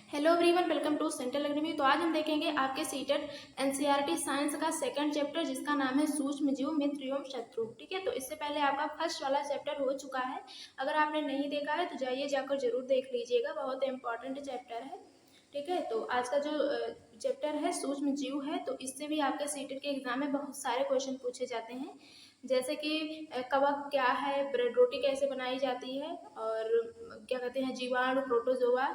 Hello everyone, welcome to central अग्निवी। तो आज हम देखेंगे आपके सीटेड एनसीईआरटी साइंस का सेकंड चैप्टर, जिसका नाम है सूक्ष्म जीव, मित्र एवं शत्रु। ठीक है, तो इससे पहले आपका फर्स्ट वाला चैप्टर हो चुका है। अगर आपने नहीं देखा है तो जाइए जाकर जरूर देख लीजिएगा, बहुत इंपॉर्टेंट चैप्टर है। ठीक है, तो आज का जो चैप्टर है सूक्ष्म जीव है, तो इससे भी आपके सीटेड के एग्जाम में बहुत सारे क्वेश्चन पूछे जाते हैं। जैसे कि कवक क्या है, ब्रेड रोटी कैसे बनाई जाती है, और क्या कहते हैं जीवाणु, प्रोटोजोआ,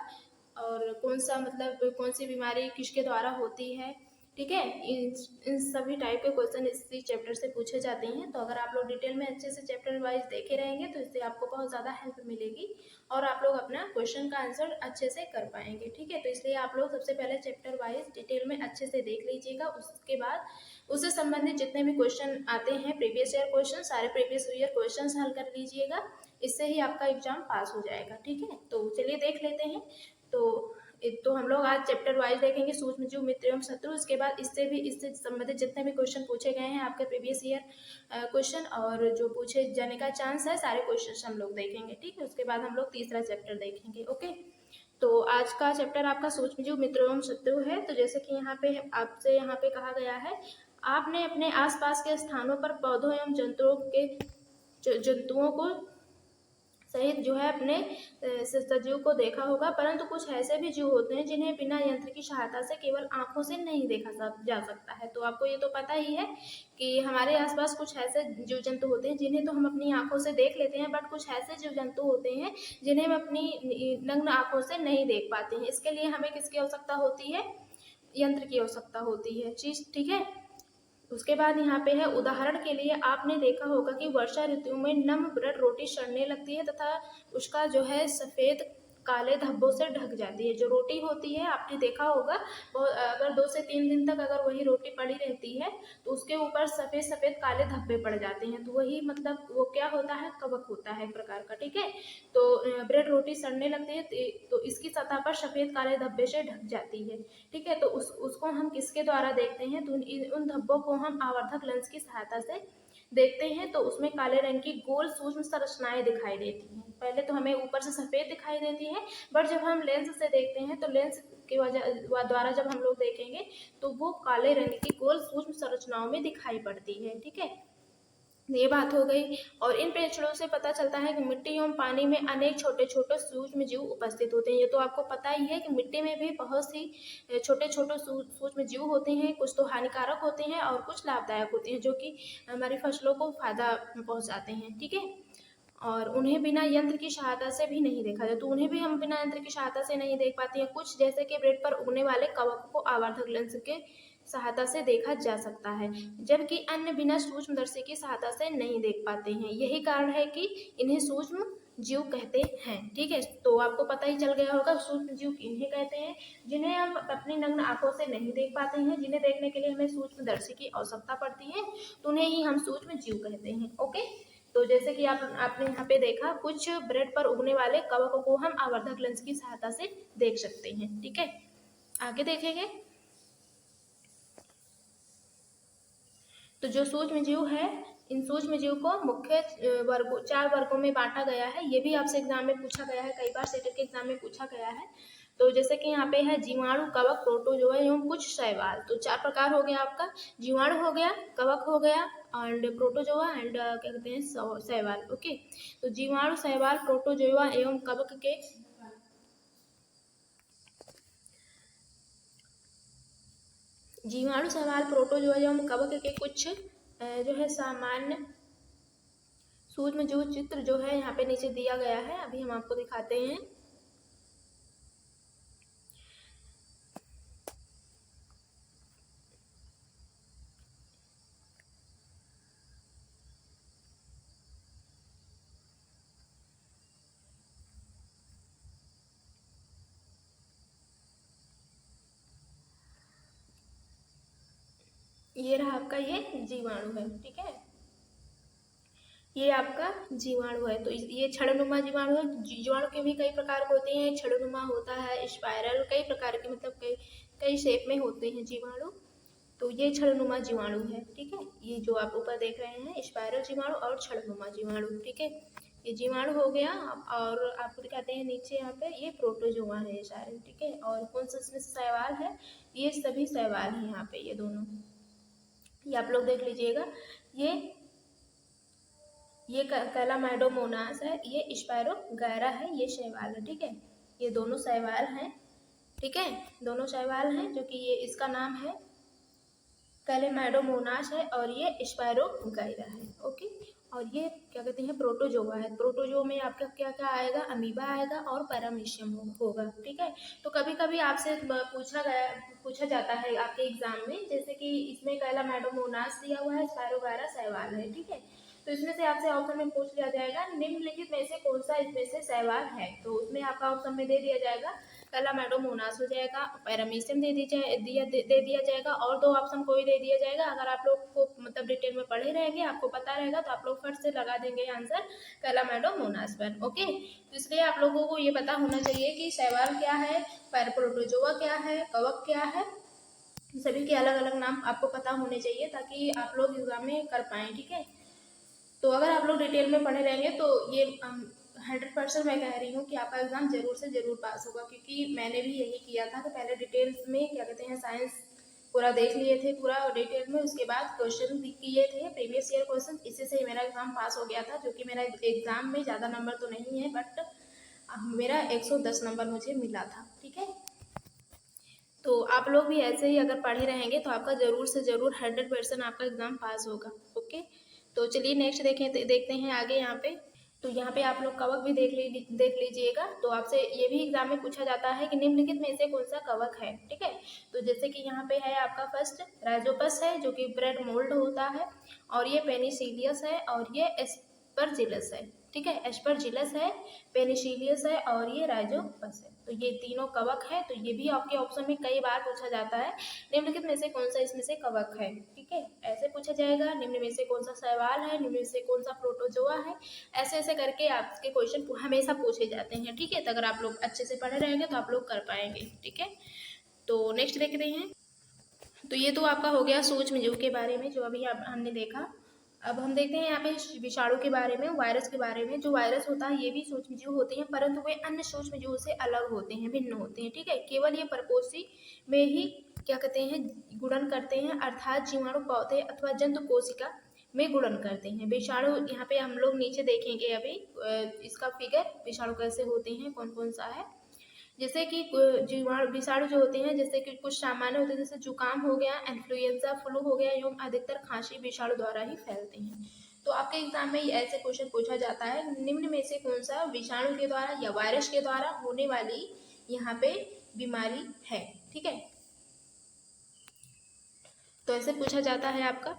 और कौन सा मतलब कौन सी बीमारी किसके द्वारा होती है। ठीक है, इन सभी टाइप के क्वेश्चन इसी चैप्टर से पूछे जाते हैं। तो अगर आप लोग डिटेल में अच्छे से चैप्टर वाइज देखे रहेंगे तो इससे आपको बहुत ज़्यादा हेल्प मिलेगी और आप लोग अपना क्वेश्चन का आंसर अच्छे से कर पाएंगे। ठीक है, तो इसलिए आप लोग सबसे पहले चैप्टर वाइज डिटेल में अच्छे से देख लीजिएगा। उसके बाद उससे संबंधित जितने भी क्वेश्चन आते हैं, प्रीवियस ईयर क्वेश्चन, सारे प्रीवियस ईयर क्वेश्चन हल कर लीजिएगा। इससे ही आपका एग्जाम पास हो जाएगा। ठीक है, तो चलिए देख लेते हैं। तो हम लोग आज चैप्टर वाइज देखेंगे सूक्ष्म जीव, मित्र एवं शत्रु। इसके बाद इससे संबंधित जितने भी क्वेश्चन पूछे गए हैं आपके प्रीवियस ईयर क्वेश्चन और जो पूछे जाने का चांस है, सारे क्वेश्चन हम लोग देखेंगे। ठीक है, उसके बाद हम लोग तीसरा चैप्टर देखेंगे। ओके, तो आज का चैप्टर आपका सूक्ष्म जीव, मित्र एवं शत्रु है। तो जैसे कि यहाँ पे कहा गया है, आपने अपने आसपास के स्थानों पर पौधों एवं जंतुओं को सहित जो है अपने सजीव को देखा होगा, परंतु कुछ ऐसे भी जीव होते हैं जिन्हें बिना यंत्र की सहायता से केवल आंखों से नहीं देखा जा सकता है। तो आपको ये तो पता ही है कि हमारे आसपास कुछ ऐसे जीव जंतु होते हैं जिन्हें तो हम अपनी आंखों से देख लेते हैं, बट कुछ ऐसे जीव जंतु होते हैं जिन्हें हम अपनी नग्न आंखों से नहीं देख पाते हैं। इसके लिए हमें किसकी आवश्यकता होती है? यंत्र की आवश्यकता होती है चीज। ठीक है, उसके बाद यहाँ पे है, उदाहरण के लिए आपने देखा होगा कि वर्षा ऋतु में नम ब्रेड रोटी सड़ने लगती है तथा उसका जो है सफ़ेद काले धब्बों से ढक जाती है। जो रोटी होती है आपने देखा होगा, अगर 2 से 3 दिन तक अगर वही रोटी पड़ी रहती है तो उसके ऊपर सफ़ेद सफ़ेद काले धब्बे पड़ जाते हैं। तो वही मतलब वो क्या होता है? कवक होता है एक प्रकार का। ठीक है, तो ब्रेड रोटी सड़ने लगती है तो इसकी सतह पर सफ़ेद काले धब्बे से ढक जाती है। ठीक है, तो उसको हम किसके द्वारा देखते हैं? तो उन धब्बों को हम आवर्धक लेंस की सहायता से देखते हैं। तो उसमें काले रंग की गोल सूक्ष्म संरचनाएं दिखाई देती हैं। पहले तो हमें ऊपर से सफ़ेद दिखाई देती है, बट जब हम लेंस से देखते हैं तो लेंस की वजह द्वारा जब हम लोग देखेंगे तो वो काले रंग की गोल सूक्ष्म संरचनाओं में दिखाई पड़ती है। ठीक है, ये बात हो गई। और इन प्रेक्षणों से पता चलता है कि मिट्टी एवं पानी में अनेक छोटे छोटे सूक्ष्म जीव उपस्थित होते हैं। ये तो आपको पता ही है कि मिट्टी में भी बहुत सी छोटे छोटे सूक्ष्म जीव होते हैं। कुछ तो हानिकारक होते हैं और कुछ लाभदायक होते हैं, जो कि हमारी फसलों को फायदा पहुंचाते हैं। ठीक है, और उन्हें बिना यंत्र की सहायता से भी नहीं देखा जाए, तो उन्हें भी हम बिना यंत्र की सहायता से नहीं देख पाते हैं। कुछ जैसे कि ब्रेड पर उगने वाले कवक को आवर्धक लेंस के सहायता से देखा जा सकता है, जबकि अन्य बिना सूक्ष्मदर्शी की सहायता से नहीं देख पाते हैं। यही कारण है कि इन्हें सूक्ष्म जीव कहते हैं। ठीक है, तो आपको पता ही चल गया होगा सूक्ष्म जीव इन्हें कहते हैं जिन्हें हम अपनी नग्न आंखों से नहीं देख पाते हैं, जिन्हें देखने के लिए हमें सूक्ष्मदर्शी की आवश्यकता पड़ती है, तो उन्हें ही हम सूक्ष्म जीव कहते हैं। ओके, तो जैसे कि आपने यहाँ पे देखा, कुछ ब्रेड पर उगने वाले कवकों को हम आवर्धक लेंस की सहायता से देख सकते हैं। ठीक है, आगे देखेंगे। तो जो सूक्ष्म जीव है, इन सूक्ष्म जीव को मुख्य 4 वर्गों में बांटा गया है। ये भी आपसे एग्जाम में पूछा गया है, कई बार सेटेट के एग्जाम में पूछा गया है। तो जैसे कि यहाँ पे है जीवाणु, कवक, प्रोटोजोआ एवं कुछ शैवाल। तो 4 प्रकार हो गया आपका, जीवाणु हो गया, कवक हो गया एंड प्रोटोजोआ एंड क्या कहते हैं शैवाल। ओके, तो जीवाणु, शैवाल, प्रोटोजोआ एवं कवक के जीवाणु, शैवाल, प्रोटोजोआ एवं कवक के कुछ जो है सामान्य सूक्ष्म जीव चित्र जो है यहाँ पे नीचे दिया गया है, अभी हम आपको दिखाते हैं। ये रहा आपका, ये जीवाणु है। ठीक है, ये आपका जीवाणु है। तो ये छड़नुमा जीवाणु है। जीवाणु के भी कई प्रकार होते हैं, छड़नुमा होता है, स्पाइरल, कई प्रकार के मतलब कई शेप में होते हैं जीवाणु। तो ये छड़नुमा जीवाणु है। ठीक है, ये जो आप ऊपर देख रहे हैं स्पाइरल जीवाणु और छड़नुमा जीवाणु। ठीक है, ये जीवाणु हो गया। और आपको दिखाते हैं नीचे यहाँ पे, ये प्रोटोजोआ है ये सारे, ठीक है। और कौन सा इसमें शैवाल है, ये सभी शैवाल हैं यहाँ पे, ये दोनों, ये आप लोग देख लीजिएगा। ये कैलामैडोमोनास है, ये स्पायरोगैरा है, ये शैवाल है, ठीक है। ये दोनों शैवाल हैं, ठीक है, दोनों शैवाल हैं, जो कि ये इसका नाम है कैलामैडोमोनास है और ये स्पायरोगैरा है, ओके। और ये क्या कहते हैं, प्रोटोजोआ है। प्रोटोजोआ में आपका क्या क्या आएगा, अमीबा आएगा और पैरामीशियम होगा, ठीक है। तो कभी कभी आपसे पूछा जाता है आपके एग्जाम में, जैसे कि इसमें कैलामैडोमोनास दिया हुआ है, स्पायरोगैरा शैवाल है, ठीक है। तो इसमें से आपसे ऑप्शन में पूछ लिया जाएगा निम्नलिखित में से कौन सा इसमें से शैवाल है, तो उसमें आपका ऑप्शन में दे दिया जाएगा कैलामैडोमोनास हो जाएगा, पैरामीशियम दे दिया जाएगा, और दो ऑप्शन कोई दे दिया जाएगा। अगर आप लोग को मतलब डिटेल में पढ़े रहेंगे, आपको पता रहेगा, तो आप लोग फट से लगा देंगे आंसर कैलामैडोमोनास पर, ओके। तो इसलिए आप लोगों को ये पता होना चाहिए कि शैवाल क्या है, प्रोटोजोआ क्या है, कवक क्या है, सभी के अलग अलग नाम आपको पता होने चाहिए, ताकि आप लोग एग्जाम में कर पाएँ, ठीक है। तो अगर आप लोग डिटेल में पढ़े रहेंगे तो ये 100% मैं कह रही हूँ कि आपका एग्जाम जरूर से जरूर पास होगा, क्योंकि मैंने भी यही किया था कि पहले डिटेल्स में क्या कहते हैं साइंस पूरा देख लिए थे, पूरा डिटेल में, उसके बाद क्वेश्चन भी किए थे, प्रीवियस ईयर क्वेश्चन, इसी से मेरा एग्जाम पास हो गया था। जो कि मेरा एग्जाम में ज़्यादा नंबर तो नहीं है, बट मेरा 110 नंबर मुझे मिला था, ठीक है। तो आप लोग भी ऐसे ही अगर पढ़े रहेंगे तो आपका ज़रूर से ज़रूर 100% आपका एग्ज़ाम पास होगा, ओके। तो चलिए नेक्स्ट देखते हैं आगे यहाँ पे। तो यहाँ पे आप लोग कवक भी देख लीजिएगा। तो आपसे ये भी एग्जाम में पूछा जाता है कि निम्नलिखित में से कौन सा कवक है, ठीक है। तो जैसे कि यहाँ पे है आपका फर्स्ट राइजोपस है, जो कि ब्रेड मोल्ड होता है, और ये पेनिसिलियस है, और ये एस्परजिलस है, ठीक है। एस्परजिलस है, पेनिसिलियस है, और ये राइजोपस है। तो ये तीनों कवक है। तो ये भी आपके ऑप्शन में कई बार पूछा जाता है, निम्नलिखित में से कौन सा इसमें से कवक है, ठीक है। ऐसे पूछा जाएगा, निम्न में से कौन सा शैवाल है, निम्न में से कौन सा प्रोटोजोआ है, ऐसे ऐसे करके आपके क्वेश्चन हमेशा पूछे जाते हैं, ठीक है। तो अगर आप लोग अच्छे से पढ़े रहेंगे तो आप लोग कर पाएंगे, ठीक है। तो नेक्स्ट देखते हैं। तो ये तो आपका हो गया सूक्ष्म जीव के बारे में, जो अभी हमने देखा। अब हम देखते हैं यहाँ पे विषाणु के बारे में, वायरस के बारे में। जो वायरस होता है ये भी सूक्ष्म जीव होते हैं, परंतु वे अन्य सूक्ष्म जीवों से अलग होते हैं, भिन्न होते हैं, ठीक है। केवल ये परपोषी में ही क्या कहते हैं गुणन करते हैं, अर्थात जीवाणु पौधे अथवा जंतु कोशिका में गुणन करते हैं। विषाणु यहाँ पे हम लोग नीचे देखेंगे अभी इसका फिगर, विषाणु कैसे होते हैं, कौन कौन सा है। जैसे कि विषाणु जो होते हैं, जैसे कि कुछ सामान्य होते हैं, जैसे जुकाम हो गया, इन्फ्लुएंजा, फ्लू हो गया, एवं अधिकतर खांसी विषाणु द्वारा ही फैलते हैं। तो आपके एग्जाम में ऐसे क्वेश्चन पूछा जाता है, निम्न में से कौन सा विषाणु के द्वारा या वायरस के द्वारा होने वाली यहाँ पे बीमारी है, ठीक है। तो ऐसे पूछा जाता है आपका।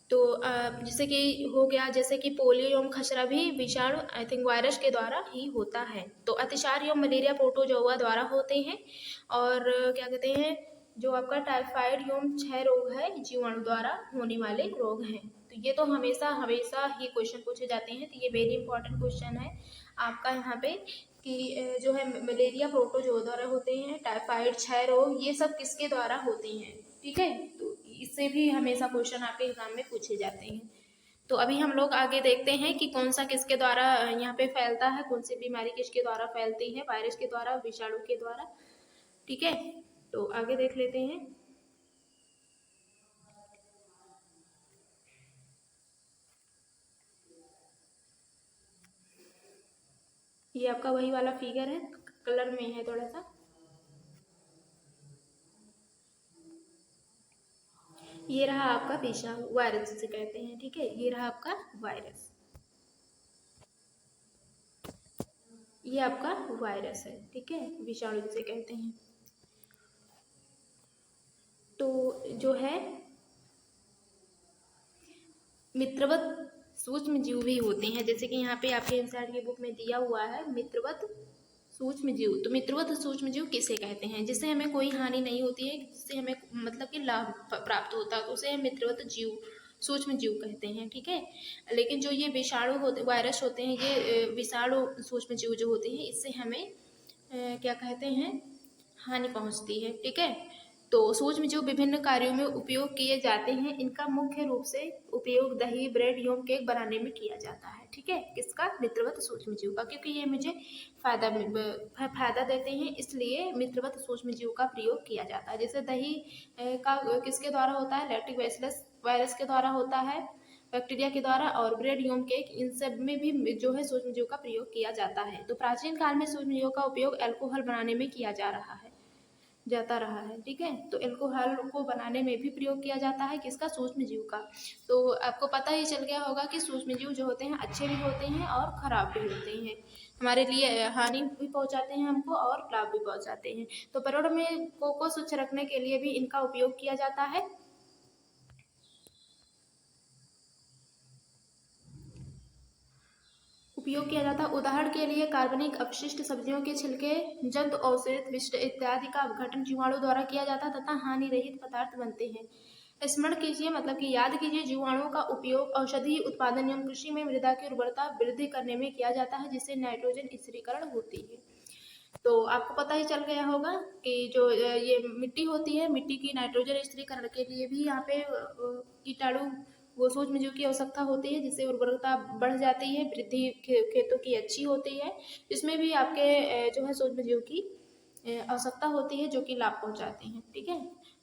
तो जैसे कि हो गया, जैसे कि पोलियो एवं खसरा भी विषाणु आई थिंक वायरस के द्वारा ही होता है। तो अतिसार एवं मलेरिया प्रोटोजोआ द्वारा होते हैं। और क्या कहते हैं, जो आपका टाइफाइड एवं क्षय रोग है, जीवाणु द्वारा होने वाले रोग हैं। तो ये तो हमेशा हमेशा ही क्वेश्चन पूछे जाते हैं। तो ये वेरी इंपॉर्टेंट क्वेश्चन है आपका यहाँ पे, कि जो है मलेरिया प्रोटोजोआ द्वारा होते हैं, टाइफाइड, क्षय रोग, ये सब किसके द्वारा होते हैं, ठीक है। तो इससे भी हमेशा क्वेश्चन आपके एग्जाम में पूछे जाते हैं। तो अभी हम लोग आगे देखते हैं कि कौन सा किसके द्वारा यहाँ पे फैलता है, कौन सी बीमारी किसके द्वारा फैलती है, वायरस के द्वारा, विषाणु के द्वारा, ठीक है। तो आगे देख लेते हैं। ये आपका वही वाला फिगर है, कलर में है थोड़ा सा। ये रहा आपका विषाणु, वायरस जिसे कहते हैं, ठीक है। ये रहा आपका वायरस, ये आपका वायरस है, ठीक है, विषाणु जिसे कहते हैं। तो जो है मित्रवत सूक्ष्म जीव भी होते हैं, जैसे कि यहाँ पे आपके एनसीईआरटी की बुक में दिया हुआ है मित्रवत सूक्ष्म जीव। तो मित्रवत सूक्ष्म जीव किसे कहते हैं, जिससे हमें कोई हानि नहीं होती है, जिससे हमें मतलब कि लाभ प्राप्त होता है, तो उसे हम मित्रवत जीव सूक्ष्म जीव कहते हैं, ठीक है। लेकिन जो ये विषाणु होते, वायरस होते हैं, ये विषाणु सूक्ष्म जीव जो होते हैं, इससे हमें क्या कहते हैं हानि पहुँचती है, ठीक है। तो सूक्ष्मजीव विभिन्न कार्यों में उपयोग किए जाते हैं। इनका मुख्य रूप से उपयोग दही, ब्रेड एवं केक बनाने में किया जाता है। ठीक है, किसका? मित्रवत सूक्ष्मजीव का, क्योंकि ये मुझे फायदा देते हैं, इसलिए मित्रवत सूक्ष्मजीव का प्रयोग किया जाता है। जैसे दही का किसके द्वारा होता है? लैक्टिक वायरस के द्वारा होता है, बैक्टीरिया के द्वारा, और ब्रेड एवं केक इन सब में भी जो है सूक्ष्मजीव का प्रयोग किया जाता है। तो प्राचीन काल में सूक्ष्मजीव का उपयोग अल्कोहल बनाने में किया जाता रहा है। ठीक है, तो अल्कोहल को बनाने में भी प्रयोग किया जाता है, किसका? सूक्ष्मजीव का। तो आपको पता ही चल गया होगा कि सूक्ष्मजीव जो होते हैं अच्छे भी होते हैं और खराब भी होते हैं, हमारे लिए हानि भी पहुंचाते हैं हमको और लाभ भी पहुंचाते हैं। तो पर्यावरण में को स्वच्छ रखने के लिए भी इनका उपयोग किया जाता है। उदाहरण के लिए कार्बनिक अपशिष्ट, सब्जियों के छिलके, जंतु अवशेष, विष्ट इत्यादि का अपघटन जीवाणु द्वारा किया जाता है तथा हानि रहित पदार्थ बनते हैं। स्मरण कीजिए, मतलब कि याद कीजिए, जीवाणुओं का उपयोग औषधि उत्पादन एवं कृषि में मृदा की उर्वरता वृद्धि करने में किया जाता है, जिससे नाइट्रोजन स्थिरीकरण होती है। तो आपको पता ही चल गया होगा कि जो ये मिट्टी होती है, मिट्टी की नाइट्रोजन स्थिरीकरण के लिए भी यहाँ पे कीटाणु वो सूक्ष्मजीव की आवश्यकता होती है, जिससे उर्वरता बढ़ जाती है, वृद्धि खेतों की अच्छी होती है। इसमें भी आपके जो है सूक्ष्मजीव की आवश्यकता होती है, जो कि लाभ पहुंचाते हैं। ठीक है,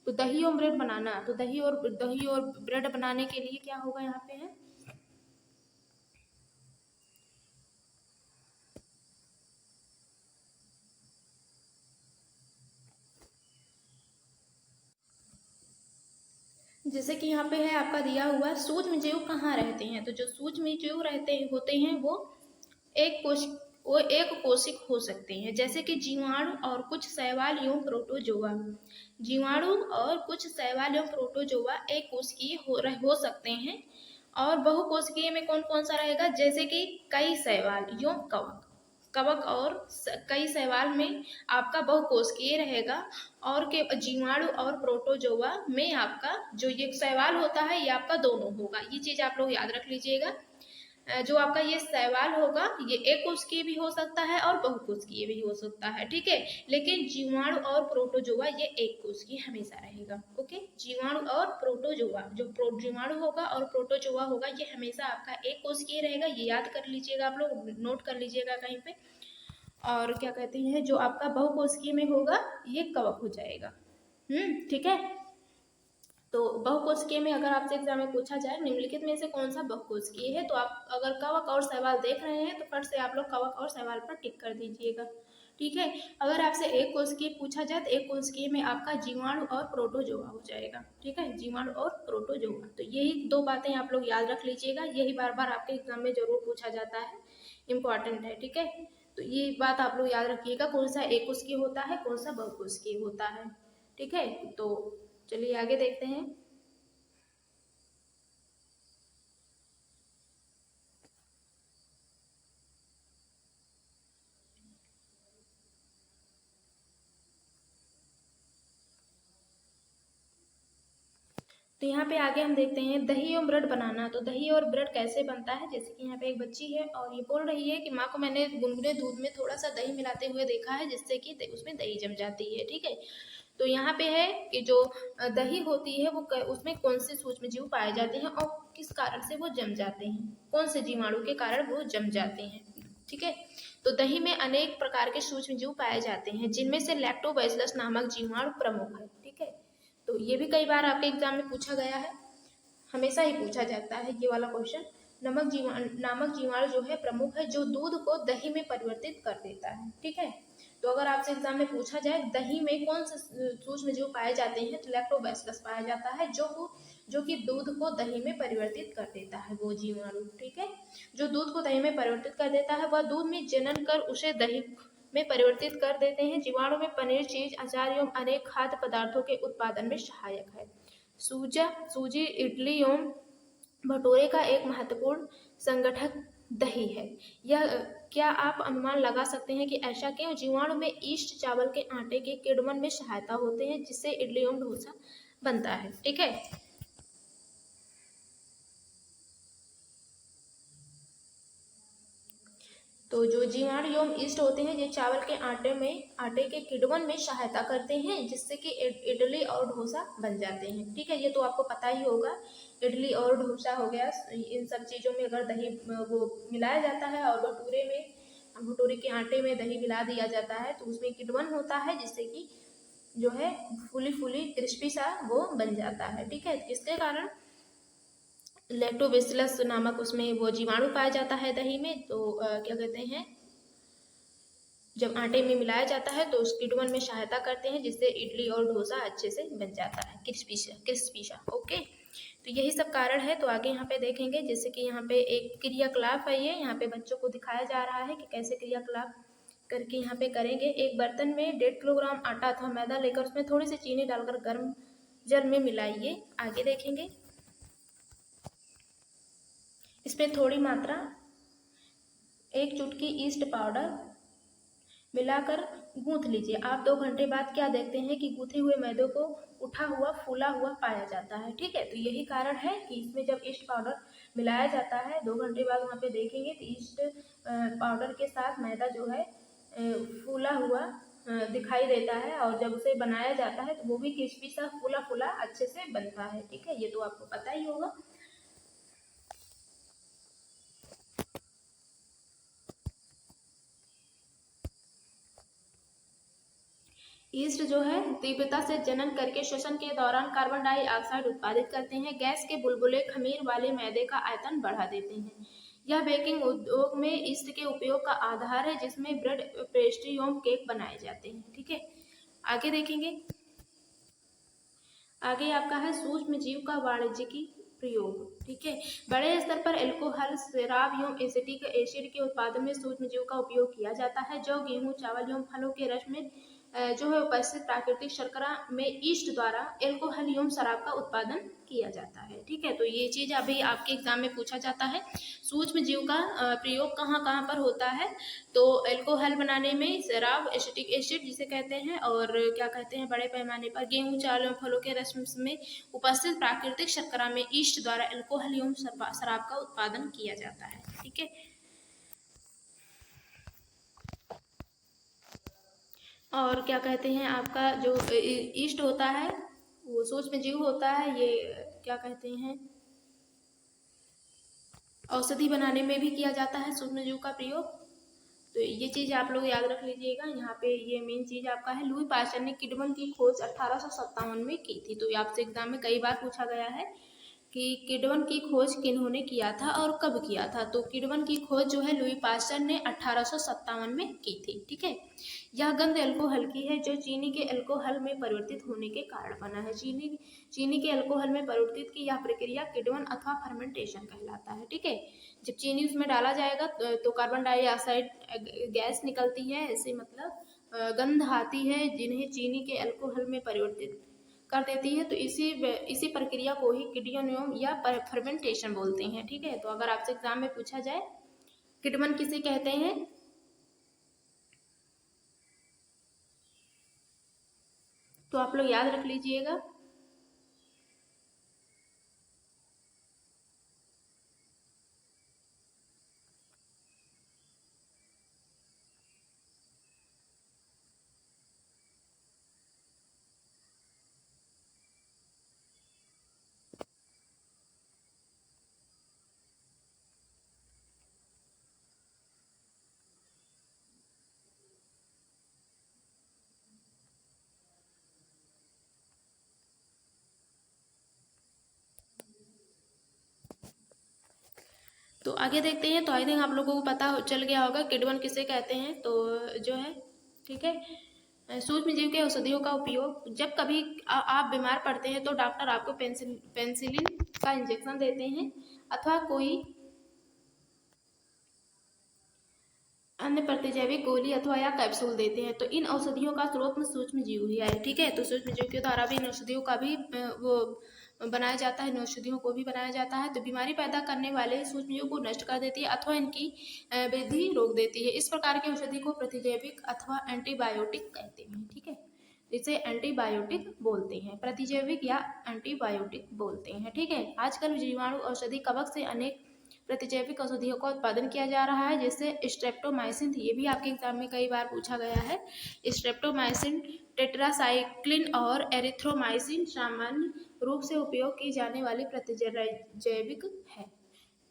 तो दही और ब्रेड बनाना, तो दही और ब्रेड बनाने के लिए क्या होगा यहाँ पे है, जैसे कि यहाँ पे है आपका दिया हुआ सूक्ष्मजीव कहाँ रहते हैं। तो जो सूक्ष्मजीव होते हैं वो एक कोशिक हो सकते हैं, जैसे कि जीवाणु और कुछ शैवाल एवं प्रोटोजोआ। जीवाणु और कुछ शैवाल एवं प्रोटोजोआ एक कोशिकीय हो सकते हैं। और बहुकोशिकीय में कौन कौन सा रहेगा? जैसे कि कई शैवाल एवं कवक और कई शैवाल में आपका बहुकोशिकीय रहेगा, और के जीवाणु और प्रोटोजोआ में आपका जो ये शैवाल होता है ये आपका दोनों होगा। ये चीज आप लोग याद रख लीजिएगा। जो आपका ये शैवाल होगा ये एक कोशिकीय भी हो सकता है और बहुकोशिकीय भी हो सकता है। ठीक है, लेकिन जीवाणु और प्रोटोजोआ ये एक कोशिकीय हमेशा रहेगा। ओके, जीवाणु और प्रोटोजोआ, जो जीवाणु होगा और प्रोटोजोआ होगा ये हमेशा आपका एक कोशिकीय रहेगा। ये याद कर लीजिएगा, आप लोग नोट कर लीजिएगा कहीं पे। और क्या कहते हैं, जो आपका बहुकोशिकीय में होगा ये कवक हो जाएगा। ठीक है, तो बहुकोशिकीय में अगर आपसे एग्जाम में पूछा जाए निम्नलिखित में से कौन सा बहुकोशिकीय है, तो आप अगर कवक और शैवाल देख रहे हैं तो फट से आप लोग कवक और शैवाल पर टिक कर दीजिएगा। ठीक है, अगर आपसे एक कोशिकीय पूछा जाए तो एक कोशिकीय में आपका जीवाणु और प्रोटोजोआ हो जाएगा। ठीक है, जीवाणु और प्रोटोजोआ, तो यही दो बातें आप लोग याद रख लीजिएगा, यही बार बार आपके एग्जाम में जरूर पूछा जाता है, इम्पॉर्टेंट है। ठीक है, तो ये बात आप लोग याद रखिएगा, कौन सा एक कोशिकीय होता है, कौन सा बहुकोशिकीय होता है। ठीक है, तो चलिए आगे देखते हैं। तो यहाँ पे आगे हम देखते हैं दही और ब्रेड बनाना। तो दही और ब्रेड कैसे बनता है, जैसे कि यहाँ पे एक बच्ची है और ये बोल रही है कि माँ को मैंने गुनगुने दूध में थोड़ा सा दही मिलाते हुए देखा है, जिससे कि उसमें दही जम जाती है। ठीक है, तो यहाँ पे है कि जो दही होती है वो उसमें कौन से सूक्ष्मजीव पाए जाते हैं और किस कारण से वो जम जाते हैं, कौन से जीवाणु के कारण वो जम जाते हैं। ठीक है, तो दही में अनेक प्रकार के सूक्ष्मजीव पाए जाते हैं, जिनमें से लैक्टोबैसिलस नामक जीवाणु प्रमुख है। ठीक है, तो ये भी कई बार आपके एग्जाम में पूछा गया है, हमेशा ही पूछा जाता है ये वाला क्वेश्चन। नामक जीवाणु जो है प्रमुख है, जो दूध को दही में परिवर्तित कर देता है। ठीक है, तो अगर आपसे एग्जाम में पूछा जाए दही में कौन से सूक्ष्मजीव पाए जाते हैं, तो लैक्टोबैसिलस पाया जाता है, जो कि दूध को दही में परिवर्तित कर देता है वो जीवाणु। ठीक है, जो दूध को दही में परिवर्तित कर देता है वह दूध में जनन कर उसे दही में परिवर्तित कर देते हैं। जीवाणु में पनीर, चीज, अचार एवं अनेक खाद्य पदार्थों के उत्पादन में सहायक है। सूजी, इडली एवं भटूरे का एक महत्वपूर्ण संगठक दही है। यह क्या आप अनुमान लगा सकते हैं कि ऐसा क्यों? जीवाणु में ईस्ट, चावल के आटे के किण्वन में सहायता होते हैं, जिससे इडली एवं डोसा बनता है। ठीक है, तो जो जीवाणु एवं ईस्ट होते हैं ये चावल के आटे के किण्वन में सहायता करते हैं, जिससे कि इडली और डोसा बन जाते हैं। ठीक है, ये तो आपको पता ही होगा। इडली और डोसा हो गया, इन सब चीज़ों में अगर दही वो मिलाया जाता है और भटूरे के आटे में दही मिला दिया जाता है तो उसमें किण्वन होता है, जिससे कि जो है फूली फूली क्रिस्पी सा वो बन जाता है। ठीक है, इसके कारण लैक्टोबैसिलस नामक उसमें वो जीवाणु पाया जाता है दही में। तो क्या कहते हैं, जब आटे में मिलाया जाता है तो उस किण्वन में सहायता करते हैं, जिससे इडली और डोसा अच्छे से बन जाता है, क्रिस्पी सा। ओके, तो यही सब कारण है। तो आगे यहाँ पे देखेंगे, जैसे कि यहाँ पे एक क्रियाकलाप है, ये यहाँ पे बच्चों को दिखाया जा रहा है कि कैसे क्रियाकलाप करके यहाँ पे करेंगे। एक बर्तन में 1.5 किलोग्राम आटा अथवा मैदा लेकर उसमें थोड़ी सी चीनी डालकर गर्म जल में मिलाइए। आगे देखेंगे, इसमें थोड़ी मात्रा 1 चुटकी ईस्ट पाउडर मिलाकर गूंथ लीजिए। आप 2 घंटे बाद क्या देखते हैं कि गूंथे हुए मैदे को उठा हुआ फूला हुआ पाया जाता है। ठीक है, तो यही कारण है कि इसमें जब ईस्ट पाउडर मिलाया जाता है 2 घंटे बाद वहाँ पे देखेंगे तो ईस्ट पाउडर के साथ मैदा जो है फूला हुआ दिखाई देता है, और जब उसे बनाया जाता है तो वो भी क्रिस्पी सा फूला फूला अच्छे से बनता है। ठीक है, ये तो आपको पता ही होगा। ईस्ट जो है तीव्रता से जनन करके श्वसन के दौरान कार्बन डाइऑक्साइड उत्पादित करते हैं। गैस के बुलबुले खमीर वाले मैदे का आयतन बढ़ा देते हैं। यह बेकिंग उद्योग में ईस्ट के उपयोग का आधार है, जिसमें ब्रेड, पेस्ट्री एवं केक बनाए जाते हैं। ठीक है, आगे देखेंगे। आगे आपका है सूक्ष्म जीव का वाणिज्यिकी प्रयोग। ठीक है, बड़े स्तर पर एल्कोहल, शराब एवं एसिटिक एसिड के उत्पादन में सूक्ष्म जीव का उपयोग किया जाता है। जौ, गेहूं, चावल एवं फलों के रस में जो है उपस्थित प्राकृतिक शर्करा में ईस्ट द्वारा एल्कोहल एवं शराब का उत्पादन किया जाता है। ठीक है, तो ये चीज़ अभी आपके एग्जाम में पूछा जाता है। सूक्ष्म जीव का प्रयोग कहाँ कहाँ पर होता है, तो एल्कोहल बनाने में, शराब, एसिटिक एसिड जिसे कहते हैं, और क्या कहते हैं बड़े पैमाने पर गेहूं, चावल एवं फलों के रस में उपस्थित प्राकृतिक शर्करा में ईस्ट द्वारा एल्कोहल एवं शराब का उत्पादन किया जाता है। ठीक है, और क्या कहते हैं आपका जो ईस्ट होता है वो सूक्ष्म जीव होता है। ये क्या कहते हैं औषधि बनाने में भी किया जाता है सूक्ष्म जीव का प्रयोग। तो ये चीज़ आप लोग याद रख लीजिएगा। यहाँ पे ये मेन चीज़ आपका है। लुई पास्चर ने किण्वन की खोज 1857 में की थी। तो ये आपसे एग्जाम में कई बार पूछा गया है कि किण्वन की खोज किन्होंने किया था और कब किया था। तो किण्वन की खोज जो है लुई पास्चर ने 1857 में की थी। ठीक है, यह गंध एल्कोहल की है, जो चीनी के एल्कोहल में परिवर्तित होने के कारण बना है। चीनी के एल्कोहल में परिवर्तित की यह प्रक्रिया किण्वन अथवा फर्मेंटेशन कहलाता है। ठीक है, जब चीनी उसमें डाला जाएगा तो कार्बन डाइऑक्साइड गैस निकलती है, ऐसे मतलब गंध आती है, जिन्हें चीनी के एल्कोहल में परिवर्तित कर देती है। तो इसी प्रक्रिया को ही किण्वन या फर्मेंटेशन बोलते हैं। ठीक है, तो अगर आपसे एग्जाम में पूछा जाए किण्वन किसे कहते हैं, तो आप लोग याद रख लीजिएगा। तो आगे देखते हैं। तो आई थिंक आप लोगों को पता चल गया होगा किण्वन किसे कहते हैं। तो जो है ठीक है, सूक्ष्म जीव के औषधियों का उपयोग, जब कभी आप बीमार पड़ते हैं तो डॉक्टर आपको पेनिसिलिन का इंजेक्शन देते हैं अथवा कोई अन्य प्रतिजैविक गोली अथवा या कैप्सूल देते हैं। तो इन औषधियों का स्रोत में सूक्ष्म जीव ही है। ठीक है, तो सूक्ष्म जीव के द्वारा भी इन औषधियों का भी वो बनाया जाता है, इन औषधियों को भी बनाया जाता है। तो बीमारी पैदा करने वाले सूक्ष्म जीव को नष्ट कर देती है अथवा इनकी वृद्धि रोक देती है। इस प्रकार की औषधि को प्रतिजैविक अथवा एंटीबायोटिक कहते हैं। ठीक है, इसे एंटीबायोटिक बोलते हैं, प्रतिजैविक या एंटीबायोटिक बोलते हैं। ठीक है, आजकल जीवाणु औषधि कवक से अनेक प्रतिजैविक औषधियों का उत्पादन किया जा रहा है, जैसे स्ट्रेप्टोमाइसिन, ये भी आपके एग्जाम में कई बार पूछा गया है। स्ट्रेप्टोमाइसिन, टेट्रासाइक्लिन और एरिथ्रोमाइसिन सामान्य रूप से उपयोग की जाने वाली प्रतिजैविक है।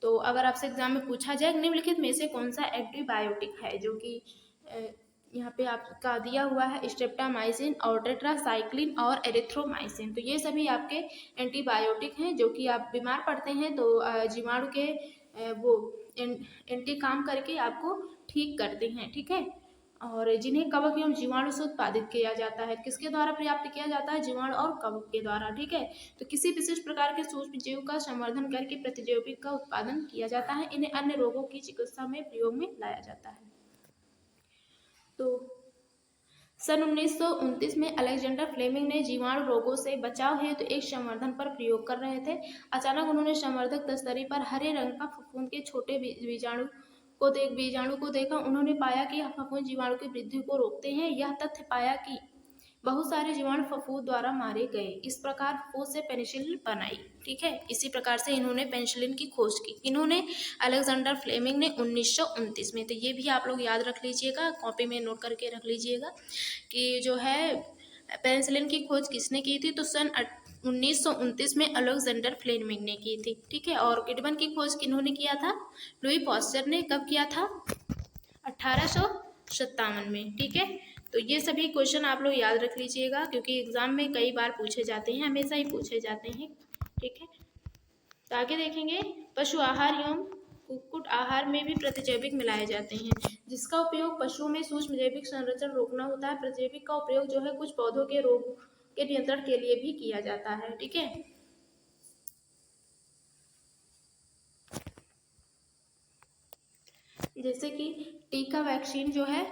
तो अगर आपसे एग्जाम में पूछा जाए निम्नलिखित में से कौन सा एंटीबायोटिक है, जो कि यहाँ पे आपका दिया हुआ है स्ट्रेप्टामाइसिन और टेट्रासाइक्लिन और एरिथ्रोमाइसिन, तो ये सभी आपके एंटीबायोटिक हैं जो कि आप बीमार पड़ते हैं तो जीवाणु के वो एंटी काम करके आपको ठीक करते हैं, ठीक है। और जिन्हें कवक एवं जीवाणु से उत्पादित किया जाता है, किसके द्वारा प्राप्त किया जाता है, जीवाणु और कवक के द्वारा, ठीक है। तो किसी विशिष्ट प्रकार के सूक्ष्म जीव का संवर्धन करके प्रतिजैविक का उत्पादन किया जाता है, इन्हें अन्य रोगों की चिकित्सा में प्रयोग में लाया जाता है। तो सन 1929 में अलेक्जेंडर फ्लेमिंग ने जीवाणु रोगों से बचाव हेतु एक संवर्धन पर प्रयोग कर रहे थे। अचानक उन्होंने संवर्धक तस्तरी पर हरे रंग का फफूंद के छोटे बीजाणु को देखा। उन्होंने पाया कि यह फफूंद जीवाणु की वृद्धि को रोकते हैं। यह तथ्य पाया कि बहुत सारे जीवाणु फफूंद द्वारा मारे गए। इस प्रकार फफूंद से पेनिसिलिन बनाई, ठीक है। इसी प्रकार से इन्होंने पेनिसिलिन की खोज की। इन्होंने अलेक्जेंडर फ्लेमिंग ने 1929 में, तो ये भी आप लोग याद रख लीजिएगा, कॉपी में नोट करके रख लीजिएगा कि जो है पेनिसिलिन की खोज किसने की थी, तो सन 1929 में अलेक्जेंडर फ्लेमिंग ने की थी, ठीक है। और किडमन की खोज किन्होंने किया था, लुई पास्चर ने। कब किया था, 1857 में, ठीक है। तो ये सभी क्वेश्चन आप लोग याद रख लीजिएगा क्योंकि एग्जाम में कई बार पूछे जाते हैं, हमेशा ही पूछे जाते हैं, ठीक है। तो आगे देखेंगे, पशु आहार एवं कुक्कुट आहार में भी प्रतिजैविक मिलाए जाते हैं, जिसका उपयोग पशुओं में सूक्ष्म जैविक संरचना रोकना होता है। प्रतिजैविक का उपयोग जो है कुछ पौधों के रोग के नियंत्रण के लिए भी किया जाता है, ठीक है। जैसे कि टीका वैक्सीन जो है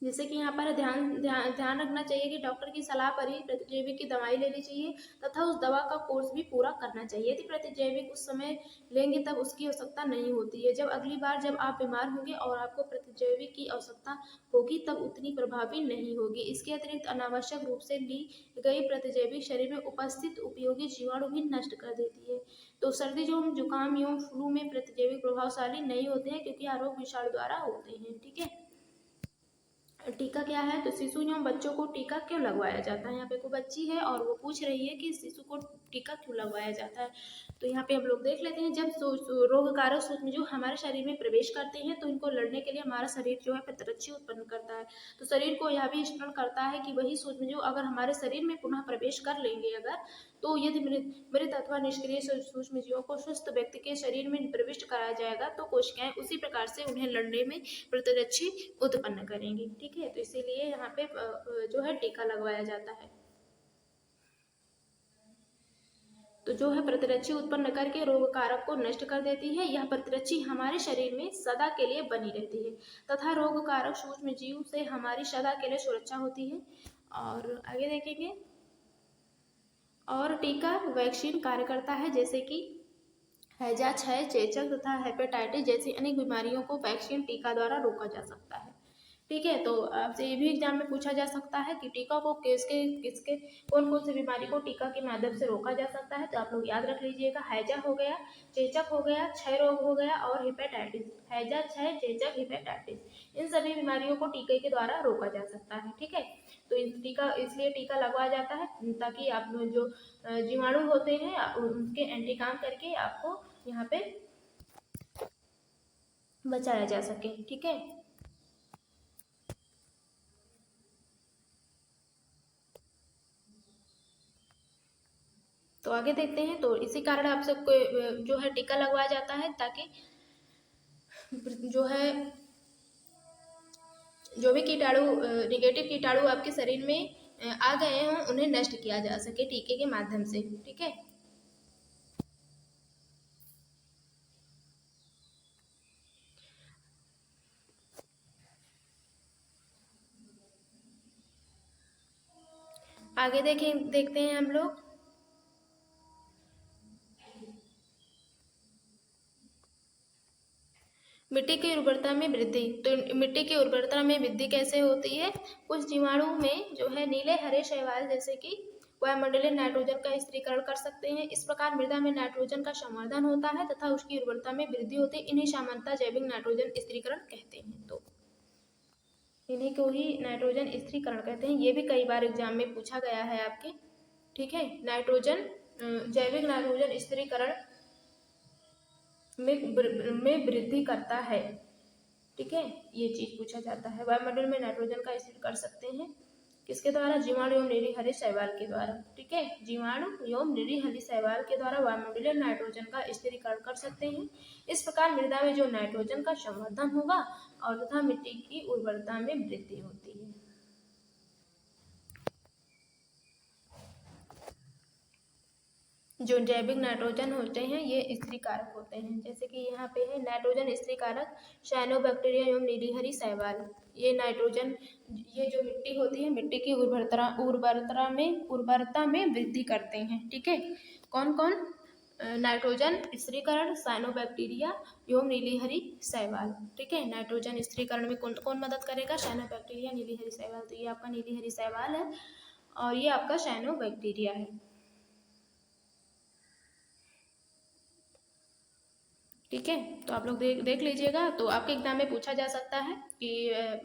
जैसे कि यहाँ पर ध्यान रखना चाहिए कि डॉक्टर की सलाह पर ही प्रतिजैविक की दवाई लेनी चाहिए तथा उस दवा का कोर्स भी पूरा करना चाहिए। यदि प्रतिजैविक उस समय लेंगे तब उसकी आवश्यकता नहीं होती है। जब अगली बार जब आप बीमार होंगे और आपको प्रतिजैविक की आवश्यकता होगी तब उतनी प्रभावी नहीं होगी। इसके अतिरिक्त अनावश्यक रूप से ली गई प्रतिजैविक शरीर में उपस्थित उपयोगी जीवाणु भी नष्ट कर देती है। तो सर्दी जुकाम एवं फ्लू में प्रतिजैविक प्रभावशाली नहीं होते हैं क्योंकि आरोग्य विषाणु द्वारा होते हैं, ठीक है। टीका क्या है, तो शिशु एवं बच्चों को टीका क्यों लगवाया जाता है। यहाँ पे कोई बच्ची है और वो पूछ रही है कि शिशु को टीका क्यों लगवाया जाता है। तो यहाँ पे हम लोग देख लेते हैं, जब रोगकारक सूक्ष्मजीव हमारे शरीर में प्रवेश करते हैं तो इनको लड़ने के लिए हमारा शरीर जो है प्रतिरक्षी उत्पन्न करता है। तो शरीर को यह भी स्मरण करता है कि वही सूक्ष्मजीव अगर हमारे शरीर में पुनः प्रवेश कर लेंगे अगर, तो यदि मृत अथवा निष्क्रिय सूक्ष्मजीवों को स्वस्थ व्यक्ति के शरीर में प्रविष्ट कराया जाएगा तो कोशिकाएं उसी प्रकार से उन्हें लड़ने में प्रतिरक्षी उत्पन्न करेंगी, ठीक है। तो इसीलिए यहाँ पे जो है टीका लगवाया जाता है। तो जो है प्रतिरक्षी उत्पन्न करके रोग कारक को नष्ट कर देती है। यह प्रतिरक्षी हमारे शरीर में सदा के लिए बनी रहती है तथा रोग कारक सूक्ष्म जीव से हमारी सदा के लिए सुरक्षा होती है। और आगे देखेंगे, और टीका वैक्सीन कार्य करता है जैसे कि हैजा, क्षय, चेचक तथा हेपेटाइटिस जैसी अनेक बीमारियों को वैक्सीन टीका द्वारा रोका जा सकता है, ठीक है। तो आपसे ये भी एग्जाम में पूछा जा सकता है कि टीका को किसके कौन कौन सी बीमारी को टीका के माध्यम से रोका जा सकता है। तो आप लोग याद रख लीजिएगा, हैजा हो गया, चेचक हो गया, क्षय रोग हो गया और हेपेटाइटिस। हैजा, क्षय, चेचक, हेपेटाइटिस, इन सभी बीमारियों को टीके के द्वारा रोका जा सकता है, ठीक है। तो इसलिए टीका लगवाया जाता है ताकि आप जो जीवाणु होते हैं उनके एंटी काम करके आपको यहाँ पे बचाया जा सके, ठीक है। तो आगे देखते हैं, तो इसी कारण आप सबको जो है टीका लगवाया जाता है ताकि जो है जो भी कीटाणु निगेटिव कीटाणु आपके शरीर में आ गए हों उन्हें नष्ट किया जा सके टीके के माध्यम से, ठीक है। आगे देखते हैं हम लोग, मिट्टी की उर्वरता में वृद्धि। तो मिट्टी की उर्वरता में वृद्धि कैसे होती है? कुछ जीवाणु में जो है नीले हरे शैवाल जैसे कि वायुमंडलीय नाइट्रोजन का स्थिरीकरण कर सकते हैं। इस प्रकार मृदा में नाइट्रोजन का संवर्धन होता है तथा उसकी उर्वरता में वृद्धि होती है। इन्हीं सामान्यतः जैविक नाइट्रोजन स्थिरीकरण कहते हैं। तो इन्हीं को ही नाइट्रोजन स्थिरीकरण कहते हैं। ये भी कई बार एग्जाम में पूछा गया है आपके। ठीक है, नाइट्रोजन जैविक नाइट्रोजन स्थिरीकरण में वृद्धि करता है। ठीक है, ये चीज पूछा जाता है। वायुमंडल में नाइट्रोजन का स्थिर कर सकते हैं किसके द्वारा? जीवाणु एवं निरीहरी शैवाल के द्वारा। ठीक है, जीवाणु एवं निरीहरी शैवाल के द्वारा वायुमंडलीय नाइट्रोजन का स्थिरीकरण कर सकते हैं। इस प्रकार मृदा में जो नाइट्रोजन का संवर्धन होगा और तथा मिट्टी की उर्वरता में वृद्धि होती है। जो जैविक नाइट्रोजन होते हैं ये स्त्रीकारक होते हैं। जैसे कि यहाँ पे है नाइट्रोजन स्त्रीकारक साइनोबैक्टीरिया एवं नीलीहरी शैवाल। ये नाइट्रोजन, ये जो मिट्टी होती है मिट्टी की उर्वरता में वृद्धि करते हैं। ठीक है, कौन कौन? नाइट्रोजन स्त्रीकरण, साइनोबैक्टीरिया एवं नीलीहरी शैवाल। ठीक है, नाइट्रोजन स्त्रीकरण में कौन कौन मदद करेगा? साइनोबैक्टीरिया, नीलीहरी शैवाल। तो ये आपका नीलीहरी शैवाल है और ये आपका साइनोबैक्टीरिया है। ठीक है, तो आप लोग देख लीजिएगा। तो आपके एग्जाम में पूछा जा सकता है कि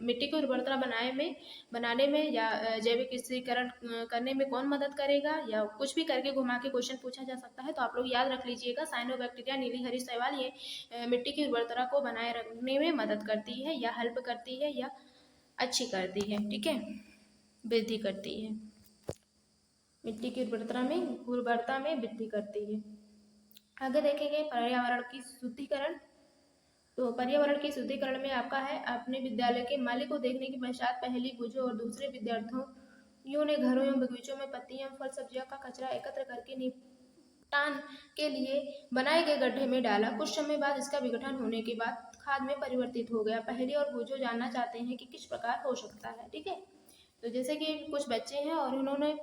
मिट्टी की उर्वरता बनाने में या जैविक स्थिरीकरण करने में कौन मदद करेगा, या कुछ भी करके घुमा के क्वेश्चन पूछा जा सकता है। तो आप लोग याद रख लीजिएगा, साइनोबैक्टीरिया, नीली हरी शैवाल ये मिट्टी की उर्वरता को बनाए रखने में मदद करती है या हेल्प करती है या अच्छी करती है। ठीक है, वृद्धि करती है, मिट्टी की उर्वरता में वृद्धि करती है। आगे देखेंगे पर्यावरण की शुद्धिकरण। तो पर्यावरण की शुद्धिकरण में आपका है, अपने विद्यालय के माली को देखने के पश्चात पहली बुझो और दूसरे विद्यार्थियों ने घरों एवं बगीचों में पत्तियां, फल, सब्जियों का कचरा एकत्र करके निपटान के लिए बनाए गए गड्ढे में डाला। कुछ समय बाद इसका विघटन होने के बाद खाद में परिवर्तित हो गया। पहली और बुझो जानना चाहते हैं कि किस प्रकार हो सकता है। ठीक है, तो जैसे कि कुछ बच्चे हैं और उन्होंने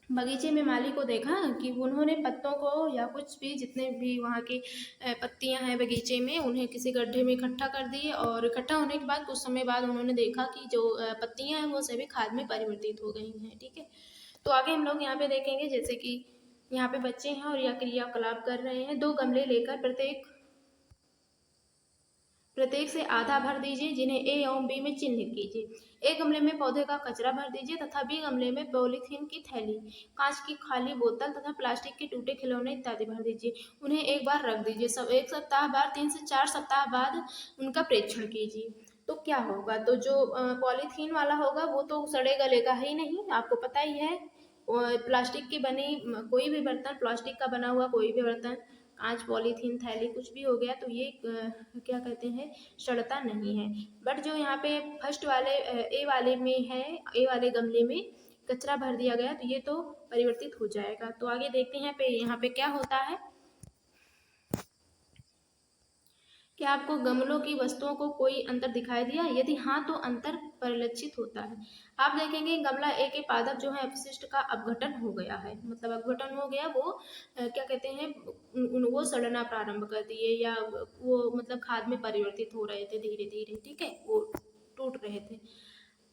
बगीचे में माली को देखा कि उन्होंने पत्तों को या कुछ भी जितने भी वहाँ की पत्तियां हैं बगीचे में उन्हें किसी गड्ढे में इकट्ठा कर दिए, और इकट्ठा होने के बाद कुछ समय बाद उन्होंने देखा कि जो पत्तियां हैं वो सभी खाद में परिवर्तित हो गई हैं। ठीक है, तो आगे हम लोग यहाँ पे देखेंगे जैसे कि यहाँ पे बच्चे हैं और यह क्रियाकलाप कर रहे हैं। 2 गमले लेकर प्रत्येक से आधा भर दीजिए, जिन्हें ए एवं बी में चिन्हित कीजिए। एक गमले में पौधे का कचरा भर दीजिए तथा बी गमले में पॉलीथीन की थैली, कांच की खाली बोतल तथा प्लास्टिक के टूटे खिलौने इत्यादि भर दीजिए। उन्हें एक बार रख दीजिए। सब 1 सप्ताह बाद, 3 से 4 सप्ताह बाद उनका प्रेक्षण कीजिए। तो क्या होगा? तो जो पॉलीथीन वाला होगा वो तो सड़े गलेगा ही नहीं, आपको पता ही है। प्लास्टिक की बनी कोई भी बर्तन, प्लास्टिक का बना हुआ कोई भी बर्तन, कांच, पॉलीथीन, थैली कुछ भी हो गया तो ये क्या कहते हैं, सड़ता नहीं है। बट जो यहाँ पे फर्स्ट वाले ए वाले में है, ए वाले गमले में कचरा भर दिया गया तो ये तो परिवर्तित हो जाएगा। तो आगे देखते हैं यहाँ पे क्या होता है। क्या आपको गमलों की वस्तुओं को कोई अंतर दिखाई दिया? यदि हाँ तो अंतर परिलक्षित होता है। आप देखेंगे गमला ए के पादप जो है अपशिष्ट का अपघटन हो गया है, मतलब अपघटन हो गया, वो क्या कहते हैं, वो सड़ना प्रारंभ कर दिए या वो मतलब खाद में परिवर्तित हो रहे थे धीरे धीरे। ठीक है, वो टूट रहे थे।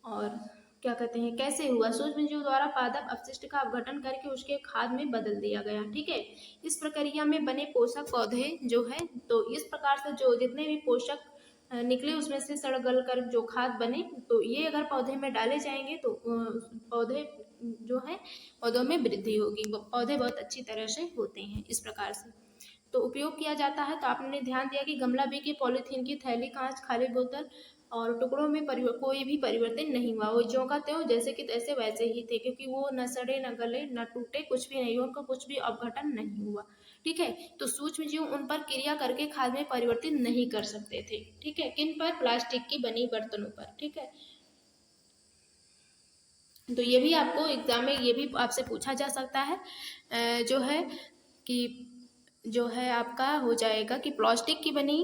और क्या कहते हैं, कैसे हुआ? सूक्ष्मजीव द्वारा पादप अपशिष्ट का अपघटन करके उसके खाद में बदल दिया गया। ठीक है, इस प्रक्रिया में बने पोषक पौधे जो है, तो इस प्रकार से जो जितने भी पोषक निकले उसमें से सड़ गल कर जो खाद बने, तो ये अगर पौधे में डाले जाएंगे तो पौधे जो है पौधों में वृद्धि होगी, पौधे बहुत अच्छी तरह से होते हैं इस प्रकार से। तो उपयोग किया जाता है। तो आपने ध्यान दिया कि गमला बी की पॉलीथीन की थैली, कांच, खाली बोतल और टुकड़ों में कोई भी परिवर्तन नहीं हुआ, वो ज्यों का त्यों जैसे कि तैसे वैसे ही थे, क्योंकि वो न सड़े, न गले, न टूटे, कुछ भी नहीं, उनका कुछ भी अपघटन नहीं हुआ। ठीक है, तो सूक्ष्म जीव उन पर क्रिया करके खाद में परिवर्तित नहीं कर सकते थे। ठीक है, किन पर? प्लास्टिक की बनी बर्तनों पर। ठीक है, तो ये भी आपको एग्जाम में ये भी आपसे पूछा जा सकता है जो है कि जो है आपका हो जाएगा कि प्लास्टिक की बनी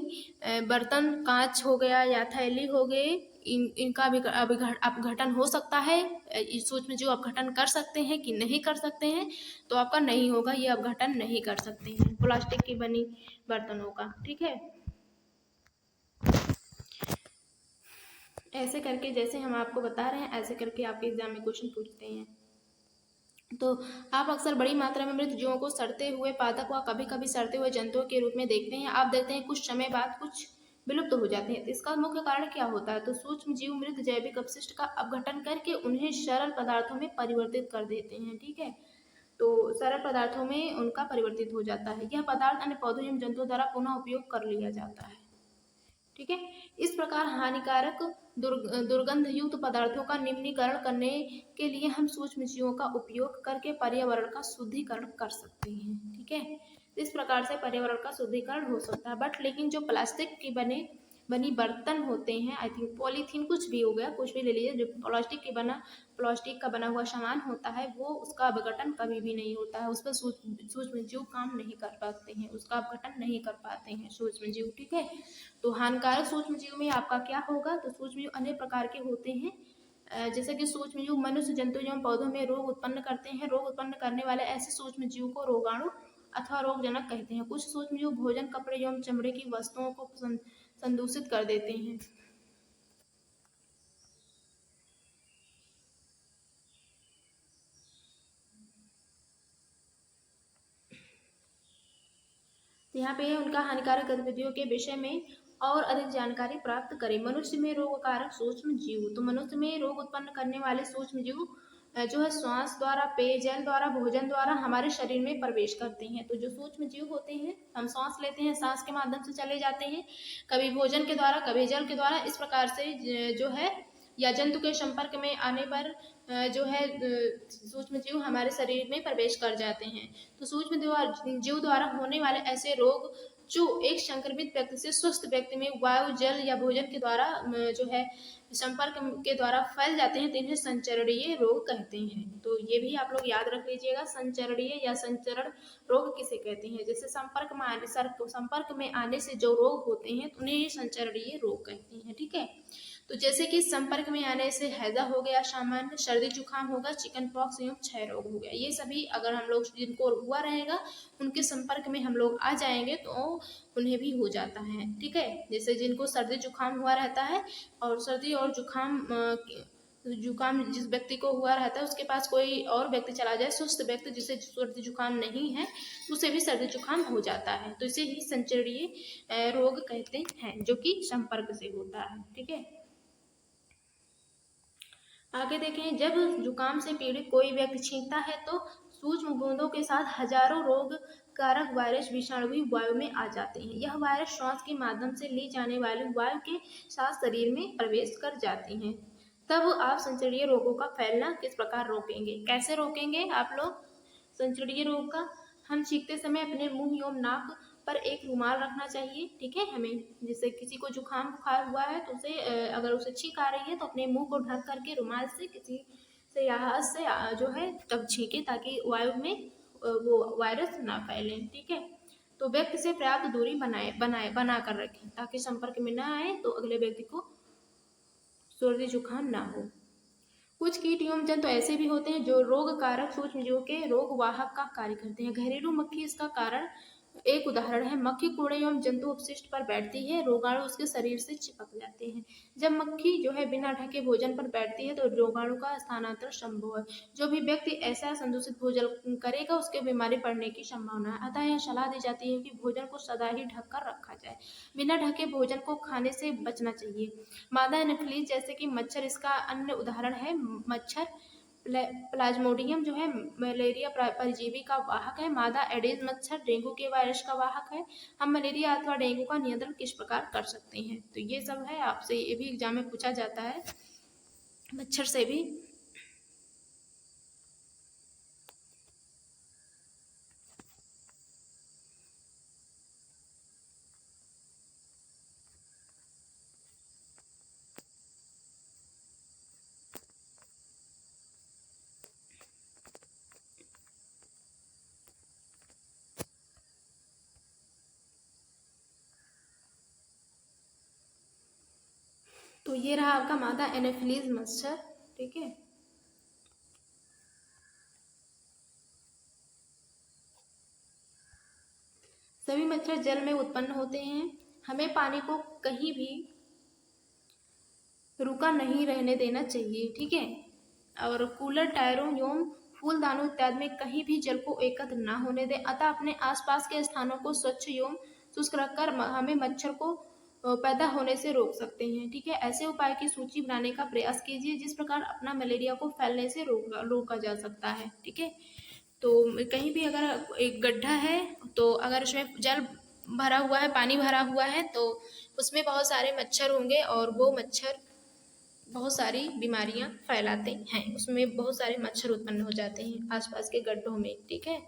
बर्तन, कांच हो गया या थैली हो गए, इनका अपघटन हो सकता है, सूक्ष्म जीव अपघटन कर सकते हैं कि नहीं कर सकते हैं? तो आपका नहीं होगा, ये अपघटन नहीं कर सकते हैं प्लास्टिक की बनी बर्तनों का। ठीक है, ऐसे करके जैसे हम आपको बता रहे हैं ऐसे करके आपके एग्जाम में क्वेश्चन पूछते हैं। तो आप अक्सर बड़ी मात्रा में मृत जीवों को सड़ते हुए पादप व कभी कभी सड़ते हुए जंतुओं के रूप में देखते हैं। आप देखते हैं कुछ समय बाद कुछ विलुप्त हो जाते हैं। तो इसका मुख्य कारण क्या होता है? तो सूक्ष्म जीव मृत जैविक अपशिष्ट का अपघटन करके उन्हें सरल पदार्थों में परिवर्तित कर देते हैं। ठीक है, तो सरल पदार्थों में उनका परिवर्तित हो जाता है। यह पदार्थ अन्य पौधों एवं जंतुओं द्वारा पुनः उपयोग कर लिया जाता है। ठीक है, इस प्रकार हानिकारक दुर्गंध युक्त पदार्थों का निम्नीकरण करने के लिए हम सूक्ष्म जीवों का उपयोग करके पर्यावरण का शुद्धिकरण कर सकते हैं। ठीक है, इस प्रकार से पर्यावरण का शुद्धिकरण हो सकता है। बट लेकिन जो प्लास्टिक के बनी बर्तन होते हैं, आई थिंक पॉलीथीन कुछ भी हो गया, कुछ भी ले लीजिए, जो प्लास्टिक का बना हुआ सामान होता है, वो उसका अपघटन कभी भी नहीं होता है। उस पर सूक्ष्म जीव काम नहीं कर पाते हैं, उसका अपघटन नहीं कर पाते हैं सूक्ष्म जीव। ठीक है, तो हानिकारक सूक्ष्म जीव में आपका क्या होगा? तो सूक्ष्म जीव अनेक प्रकार के होते हैं, जैसे कि सूक्ष्म जीव मनुष्य, जंतु एवं पौधों में रोग उत्पन्न करते हैं। रोग उत्पन्न करने वाले ऐसे सूक्ष्म जीव को रोगाणु अथवा रोगजनक कहते हैं। कुछ सूक्ष्म जीव भोजन, कपड़े एवं चमड़े की वस्तुओं को संदूषित कर देते हैं। यहाँ पे उनका हानिकारक गतिविधियों के विषय में और अधिक जानकारी प्राप्त करें। मनुष्य में रोगकारक सूक्ष्म जीव, तो मनुष्य में रोग उत्पन्न करने वाले सूक्ष्म जीव जो है श्वास द्वारा, पेयजल द्वारा, भोजन द्वारा हमारे शरीर में प्रवेश करते हैं। तो जो सूक्ष्म जीव होते हैं, हम सांस लेते हैं, सांस के माध्यम से चले जाते हैं, कभी भोजन के द्वारा, कभी जल के द्वारा। इस प्रकार से जो है, या जंतु के संपर्क में आने पर जो है सूक्ष्म जीव हमारे शरीर में प्रवेश कर जाते हैं। तो सूक्ष्म जीव द्वारा होने वाले ऐसे रोग जो एक संक्रमित व्यक्ति से स्वस्थ व्यक्ति में वायु, जल या भोजन के द्वारा जो है संपर्क के द्वारा फैल जाते हैं, तो इन्हें संचरणीय रोग कहते हैं। तो ये भी आप लोग याद रख लीजिएगा, संचरणीय या संचरण रोग किसे कहते हैं। जैसे संपर्क में आने से जो रोग होते हैं, तो उन्हें संचरणीय रोग कहते हैं। ठीक है, तो जैसे कि संपर्क में आने से हैजा हो गया, सामान्य सर्दी जुकाम होगा, चिकन पॉक्स एवं क्षय रोग हो गया। ये सभी अगर हम लोग जिनको हुआ रहेगा उनके संपर्क में हम लोग आ जाएंगे तो उन्हें भी हो जाता है। ठीक है, जैसे जिनको सर्दी जुकाम हुआ रहता है, और सर्दी और जुकाम जिस व्यक्ति को हुआ रहता है उसके पास कोई और व्यक्ति चला जाए, स्वस्थ व्यक्ति जिसे सर्दी जुकाम नहीं है, उसे भी सर्दी जुकाम हो जाता है। तो इसे ही संचरणीय रोग कहते हैं, जो कि संपर्क से होता है। ठीक है, आगे देखें, जब जुकाम से पीड़ित कोई व्यक्ति छींकता है तो सूक्ष्म बूंदों के साथ हजारों रोग कारक वायरस विषाणु भी वायु में आ जाते हैं। यह वायरस श्वास के माध्यम से ली जाने वाली वायु के साथ शरीर में प्रवेश कर जाते हैं। तब आप संचरणीय रोगों का फैलना किस प्रकार रोकेंगे? कैसे रोकेंगे आप लोग संचरणीय रोग का? हम छींकते समय अपने मुंह एवं नाक पर एक रुमाल रखना चाहिए। ठीक है, हमें जैसे किसी को जुकाम बुखार हुआ है तो उसे अगर उसे छींक आ रही है तो अपने मुंह को ढक करके रुमाल से किसी से या हाथ से जो है तब छींके, ताकि वायु में वो वायरस ना फैले। ठीक है, तो व्यक्ति से पर्याप्त दूरी बना कर रखें ताकि संपर्क में ना आए, तो अगले व्यक्ति को सर्दी जुकाम ना हो। कुछ कीट एवं जंतु ऐसे भी होते हैं जो रोग कारक सूक्ष्म जीवों के रोग वाहक का कार्य करते हैं। घरेलू मक्खी इसका कारण एक उदाहरण है। मक्खी कूड़े एवं जंतु अपशिष्ट पर बैठती है, रोगाणु उसके शरीर से चिपक जाते हैं। जब मक्खी जो है बिना ढके भोजन पर बैठती है तो रोगाणु का स्थानांतरण संभव है। जो भी व्यक्ति ऐसा संदूषित भोजन करेगा उसके बीमारी पड़ने की संभावना है। अतः यह सलाह दी जाती है कि भोजन को सदा ही ढक कर रखा जाए। बिना ढके भोजन को खाने से बचना चाहिए। मादा एनोफिलीज जैसे कि मच्छर इसका अन्य उदाहरण है। मच्छर प्लाज्मोडियम जो है मलेरिया परजीवी का वाहक है। मादा एडिस मच्छर डेंगू के वायरस का वाहक है। हम मलेरिया अथवा डेंगू का नियंत्रण किस प्रकार कर सकते हैं? तो ये सब है, आपसे ये भी एग्जाम में पूछा जाता है मच्छर से भी। तो ये रहा आपका मादा एनोफिलीज मच्छर। ठीक है, सभी मच्छर जल में उत्पन्न होते हैं। हमें पानी को कहीं भी रुका नहीं रहने देना चाहिए, ठीक है। और कूलर, टायरों एवं फूलदानों इत्यादि में कहीं भी जल को एकत्र न होने दें, अतः अपने आसपास के स्थानों को स्वच्छ एवं शुष्क रखकर हमें मच्छर को पैदा होने से रोक सकते हैं, ठीक है। ऐसे उपाय की सूची बनाने का प्रयास कीजिए जिस प्रकार अपना मलेरिया को फैलने से रोका जा सकता है, ठीक है। तो कहीं भी अगर एक गड्ढा है तो अगर उसमें जल भरा हुआ है, पानी भरा हुआ है, तो उसमें बहुत सारे मच्छर होंगे और वो मच्छर बहुत सारी बीमारियां फैलाते हैं, उसमें बहुत सारे मच्छर उत्पन्न हो जाते हैं आसपास के गड्ढों में, ठीक है।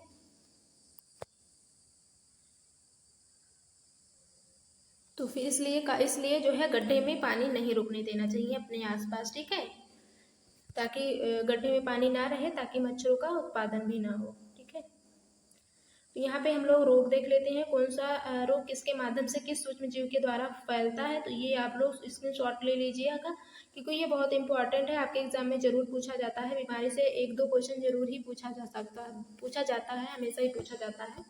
तो फिर इसलिए जो है गड्ढे में पानी नहीं रुकने देना चाहिए अपने आसपास, ठीक है, ताकि गड्ढे में पानी ना रहे, ताकि मच्छरों का उत्पादन भी ना हो, ठीक है। तो यहाँ पे हम लोग रोग देख लेते हैं, कौन सा रोग किसके माध्यम से किस सूक्ष्म जीव के द्वारा फैलता है। तो ये आप लोग स्क्रीनशॉट ले लीजिएगा क्योंकि ये बहुत इंपॉर्टेंट है, आपके एग्जाम में जरूर पूछा जाता है। बीमारी से 1-2 क्वेश्चन जरूर ही पूछा जाता है, हमेशा ही पूछा जाता है।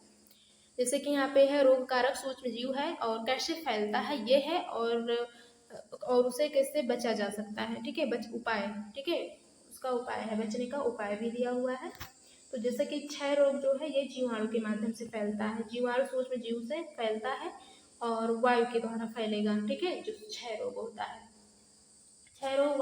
जैसे कि यहाँ पे है रोग कारक सूक्ष्म जीव है और कैसे फैलता है ये है, और उसे कैसे बचा जा सकता है, ठीक है, उपाय, ठीक है, उसका उपाय है, बचने का उपाय भी दिया हुआ है। तो जैसे कि क्षय रोग जो है ये जीवाणु के माध्यम से फैलता है, जीवाणु सूक्ष्म जीव से फैलता है और वायु के द्वारा फैलेगा, ठीक है, जो क्षय रोग होता है। क्षय रोग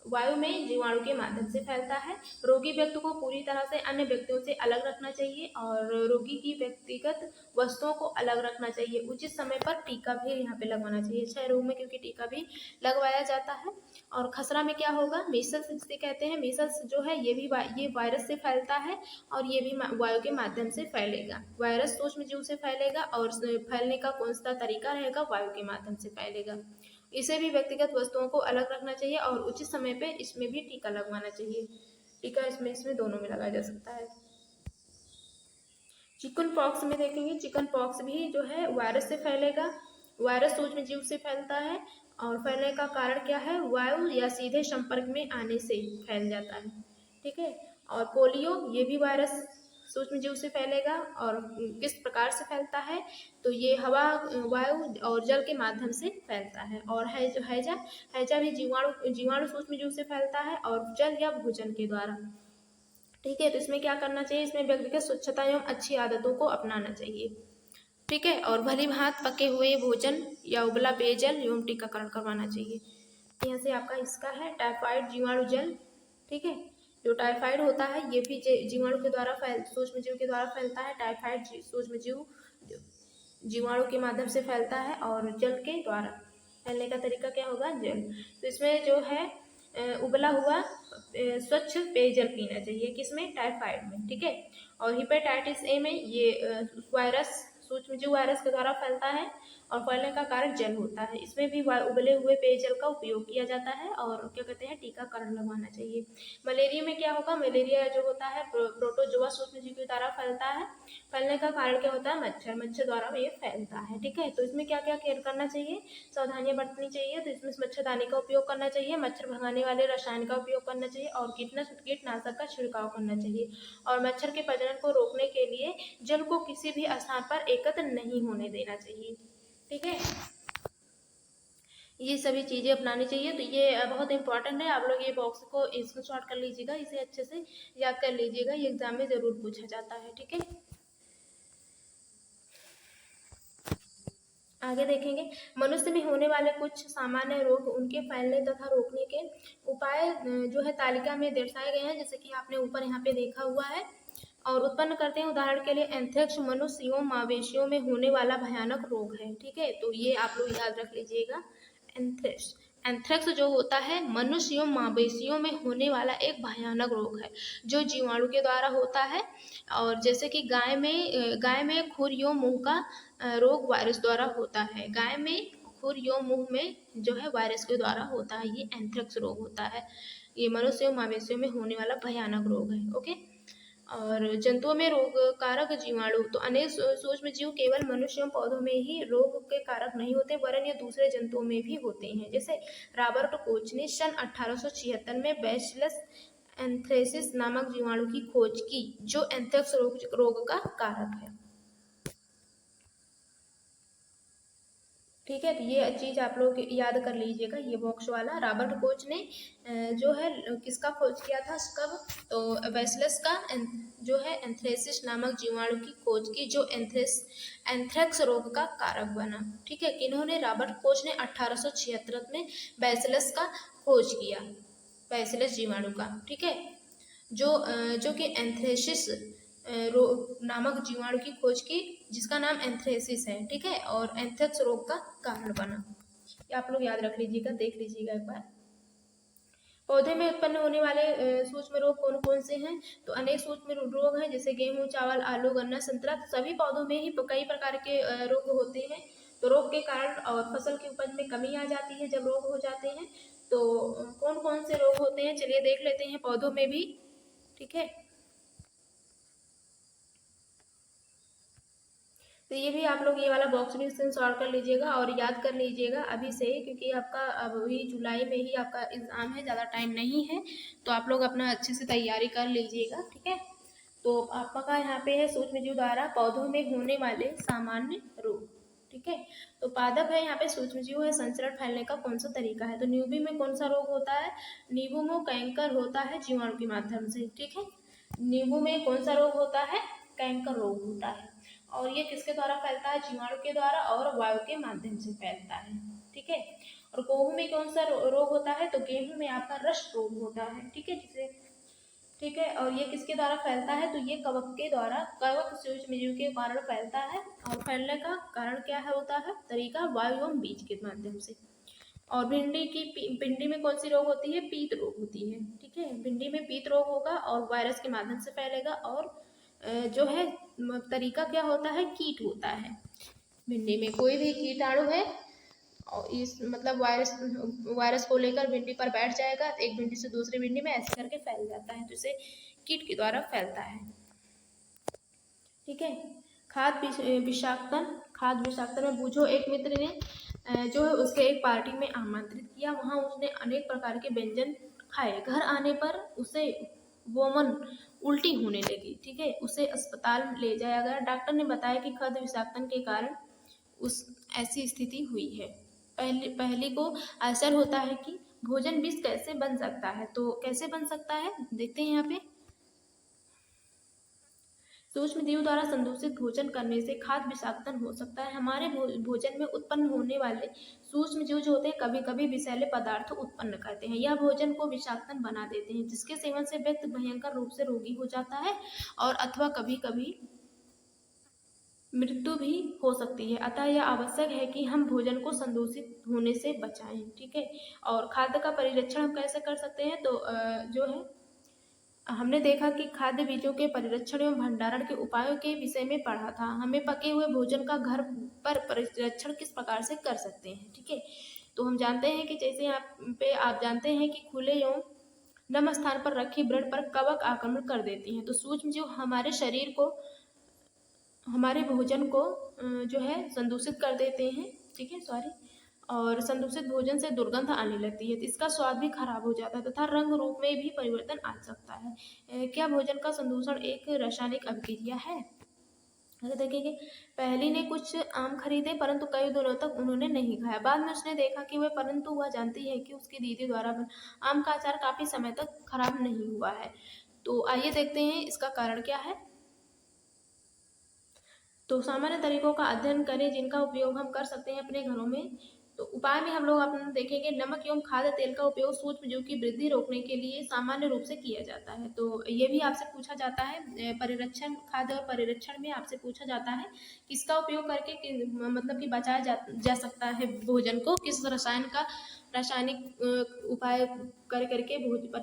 वायु में जीवाणु के माध्यम से फैलता है। रोगी व्यक्ति को पूरी तरह से अन्य व्यक्तियों से अलग रखना चाहिए और रोगी की व्यक्तिगत वस्तुओं को अलग रखना चाहिए। उचित समय पर टीका भी यहाँ पे लगवाना चाहिए क्षय रोग में, क्योंकि टीका भी लगवाया जाता है। और खसरा में क्या होगा, मीसल्स जिसे कहते हैं, मीसल्स जो है ये वायरस से फैलता है और ये भी वायु के माध्यम से फैलेगा। वायरस सूक्ष्म जीव से फैलेगा और फैलने का कौन सा तरीका रहेगा, वायु के माध्यम से फैलेगा। इसे भी व्यक्तिगत वस्तुओं को अलग रखना चाहिए और उचित समय पे इसमें भी टीका लगवाना चाहिए। टीका इसमें दोनों में लगाया जा सकता है। चिकन पॉक्स में देखेंगे, चिकन पॉक्स भी जो है वायरस से फैलेगा, वायरस सूक्ष्म जीव से फैलता है और फैलने का कारण क्या है, वायु या सीधे संपर्क में आने से फैल जाता है, ठीक है। और पोलियो ये भी वायरस सूक्ष्म जीव से फैलेगा और किस प्रकार से फैलता है, तो ये हवा, वायु और जल के माध्यम से फैलता है। और हैजा भी जीवाणु सूक्ष्म जीव से फैलता है और जल या भोजन के द्वारा, ठीक है। तो इसमें क्या करना चाहिए, इसमें व्यक्तिगत स्वच्छता एवं अच्छी आदतों को अपनाना चाहिए, ठीक है, और भली भांत पके हुए भोजन या उबला पेयजल एवं टीकाकरण करवाना चाहिए। यहाँ से आपका इसका है टाइफाइड जीवाणु जल, ठीक है। जो टाइफाइड होता है ये भी जीवाणु के द्वारा सूक्ष्म जीव के द्वारा फैलता है। टाइफाइड सूक्ष्म जीव जीवाणु के माध्यम से फैलता है और जल के द्वारा फैलने का तरीका क्या होगा, जल। तो इसमें जो है उबला हुआ स्वच्छ पेयजल पीना चाहिए, किसमें, टाइफाइड में, ठीक है। और हेपेटाइटिस ए में ये वायरस सूक्ष्म जीव वायरस के द्वारा फैलता है और फैलने का कारण जल होता है। इसमें भी उबले हुए पेयजल का उपयोग किया जाता है और क्या कहते हैं, टीकाकरण लगवाना चाहिए। मलेरिया में क्या होगा, मलेरिया जो होता है प्रोटोजोआ सूक्ष्म जीव के द्वारा फैलता है। फैलने का कारण क्या होता है, मच्छर द्वारा ये फैलता है, ठीक है। तो इसमें क्या क्या केयर करना चाहिए, सावधानियां बरतनी चाहिए। तो इसमें मच्छरदानी का उपयोग करना चाहिए, मच्छर भगाने वाले रसायन का उपयोग करना चाहिए और कीटनाशक का छिड़काव करना चाहिए। और मच्छर के प्रजनन को रोकने के लिए जल को किसी भी स्थान पर एकत्र नहीं होने देना चाहिए, ठीक है। ये सभी चीज़ें अपनानी चाहिए। तो ये बहुत इंपॉर्टेंट है, आप लोग ये बॉक्स को स्क्रीनशॉट कर लीजिएगा, इसे अच्छे से याद कर लीजिएगा, ये एग्जाम में ज़रूर पूछा जाता है, ठीक है। आगे देखेंगे, मनुष्य में होने वाले कुछ सामान्य रोग, उनके फैलने तथा रोकने के उपाय जो है तालिका में दर्शाए गए हैं, जैसे कि आपने ऊपर यहाँ पे देखा हुआ है। और उत्पन्न करते हैं, उदाहरण के लिए एंथ्रेक्स मनुष्य एवं मवेशियों में होने वाला भयानक रोग है, ठीक है। तो ये आप लोग याद रख लीजिएगा, एंथ्रेक्स जो होता है मनुष्य एवं मवेशियों में होने वाला एक भयानक रोग है जो जीवाणु के द्वारा होता है। और जैसे कि गाय में खुर एवं मुंह का रोग वायरस द्वारा होता है, गाय में खुर एवं मुंह में जो है वायरस के द्वारा होता है, ये एंथ्रेक्स रोग होता है। ये मनुष्य एवं मवेशियों में होने वाला भयानक रोग है, ओके। और जंतुओं में रोग कारक जीवाणु, तो अनेक सूक्ष्म जीव केवल मनुष्य एवं पौधों में ही रोग के कारक नहीं होते, वरन ये दूसरे जंतुओं में भी होते हैं। जैसे रॉबर्ट कोच ने सन 1876 में बैसिलस एंथ्रेसिस नामक जीवाणु की खोज की जो एंथ्रेक्स रोग का कारक है, ठीक है। तो ये चीज़ आप लोग याद कर लीजिएगा, ये बॉक्स वाला। रॉबर्ट कोच ने जो है किसका खोज किया था कब, तो बैसिलस का जो है एंथ्रेसिस नामक जीवाणु की खोज की, जो एंथ्रेक्स रोग का कारक बना। ठीक है, किन्होंने, रॉबर्ट कोच ने 1876 में बैसिलस का खोज किया, बैसिलस जीवाणु का। ठीक है, जो कि एंथ्रेसिस नामक जीवाणु की खोज की, जिसका नाम एंथ्रेसिस है। ठीक है, और एंथ्रेक्स रोग का कारण बना। ये आप लोग याद रख लीजिएगा, देख लीजिएगा एक बार। पौधे में उत्पन्न होने वाले सूक्ष्म रोग कौन कौन से हैं, तो अनेक सूक्ष्म रोग हैं, जैसे गेहूं, चावल, आलू, गन्ना, संतरा। सभी पौधों में ही कई प्रकार के रोग होते हैं। तो रोग के कारण और फसल की उपज में कमी आ जाती है जब रोग हो जाते हैं। तो कौन कौन से रोग होते हैं, चलिए देख लेते हैं पौधों में भी। ठीक है, तो ये भी आप लोग ये वाला बॉक्स भी सॉल्व कर लीजिएगा और याद कर लीजिएगा अभी से, क्योंकि आपका अभी जुलाई में ही आपका एग्ज़ाम है, ज़्यादा टाइम नहीं है। तो आप लोग अपना अच्छे से तैयारी कर लीजिएगा। ठीक है, तो आपका यहाँ पे है सूक्ष्मजीव द्वारा पौधों में होने वाले सामान्य रोग। ठीक है, तो पादप है, यहाँ पे सूक्ष्मजीव है, संचरण फैलने का कौन सा तरीका है, तो नींबू में कौन सा रोग होता है, नींबू में कैंकर होता है जीवाणु के माध्यम से। ठीक है, नींबू में कौन सा रोग होता है, कैंकर रोग होता है। और ये किसके द्वारा फैलता है, जीवाणु के द्वारा और वायु के माध्यम से फैलता है। ठीक है, और गेहूं में कौन सा रोग होता है, तो गेहूं में आपका रस्ट रोग होता है। ठीक है, जिसे, ठीक है, और ये किसके द्वारा फैलता है, तो ये कवक के द्वारा, कवक सूक्ष्मजीव के कारण फैलता है। और फैलने का कारण क्या है, होता है तरीका, वायु एवं बीज के माध्यम से। और भिंडी में कौन सी रोग होती है, पीत रोग होती है। ठीक है, भिंडी में पीत रोग होगा और वायरस के माध्यम से फैलेगा। और जो है तरीका क्या होता है, कीट होता है। भिंडी में कोई भी कीटाणु है और इस मतलब वायरस को लेकर भिंडी पर बैठ जाएगा, एक भिंडी से दूसरी भिंडी में ऐसे करके फैल जाता है, तो इसे कीट के द्वारा फैलता है। ठीक है, खाद विषाक्तन में बूझो एक मित्र ने जो है उसके एक पार्टी में आमंत्रित किया, वहां उसने अनेक प्रकार के व्यंजन खाए। घर आने पर उसे वोमन उल्टी होने लगी। ठीक है, उसे अस्पताल ले जाया गया। डॉक्टर ने बताया कि खाद्य विषाक्तन के कारण उस ऐसी स्थिति हुई है। पहले को असर होता है कि भोजन विष कैसे बन सकता है, तो कैसे बन सकता है देखते हैं यहाँ पे। सूक्ष्मजीव द्वारा संदूषित भोजन करने से खाद्य विषाक्तन हो सकता है। हमारे भोजन में उत्पन्न होने वाले सूक्ष्मजीव जो होते हैं कभी कभी विषैले पदार्थ उत्पन्न करते हैं, यह भोजन को विषाक्तन बना देते हैं, जिसके सेवन से व्यक्ति भयंकर रूप से रोगी हो जाता है और अथवा कभी कभी मृत्यु भी हो सकती है। अतः यह आवश्यक है कि हम भोजन को संदूषित होने से बचाएं। ठीक है, और खाद्य का परिरक्षण हम कैसे कर सकते हैं, तो जो है हमने देखा कि खाद्य बीजों के परिरक्षण एवं भंडारण के उपायों के विषय में पढ़ा था। हमें पके हुए भोजन का घर पर परिरक्षण किस प्रकार से कर सकते हैं। ठीक है, तो हम जानते हैं कि जैसे यहाँ पे आप जानते हैं कि खुले एवं नम स्थान पर रखी ब्रेड पर कवक आक्रमण कर देती हैं। तो सूक्ष्मजीव हमारे शरीर को, हमारे भोजन को जो है संदूषित कर देते हैं। ठीक है, सॉरी, और संदूषित भोजन से दुर्गंध आने लगती है, तो इसका स्वाद भी खराब हो जाता है तथा रंग रूप में भी परिवर्तन आ सकता है। क्या भोजन का संदूषण एक रासायनिक अभिक्रिया है, अगर देखेंगे, पहली ने कुछ आम खरीदे परंतु कई दिनों तक उन्होंने नहीं खाया। बाद में उसने देखा कि परंतु वह जानती है कि उसकी दीदी द्वारा आम का अचार काफी समय तक खराब नहीं हुआ है। तो आइए देखते हैं इसका कारण क्या है। तो सामान्य तरीकों का अध्ययन करें जिनका उपयोग हम कर सकते हैं अपने घरों में। तो उपाय में हम लोग अपने देखेंगे, नमक एवं खाद्य तेल का उपयोग सूक्ष्मजीव की वृद्धि रोकने के लिए सामान्य रूप से किया जाता है। तो ये भी आपसे पूछा जाता है, परिरक्षण, खाद्य और परिरक्षण में आपसे पूछा जाता है किसका उपयोग करके मतलब कि बचाया जा सकता है भोजन को, किस रासायनिक उपाय करके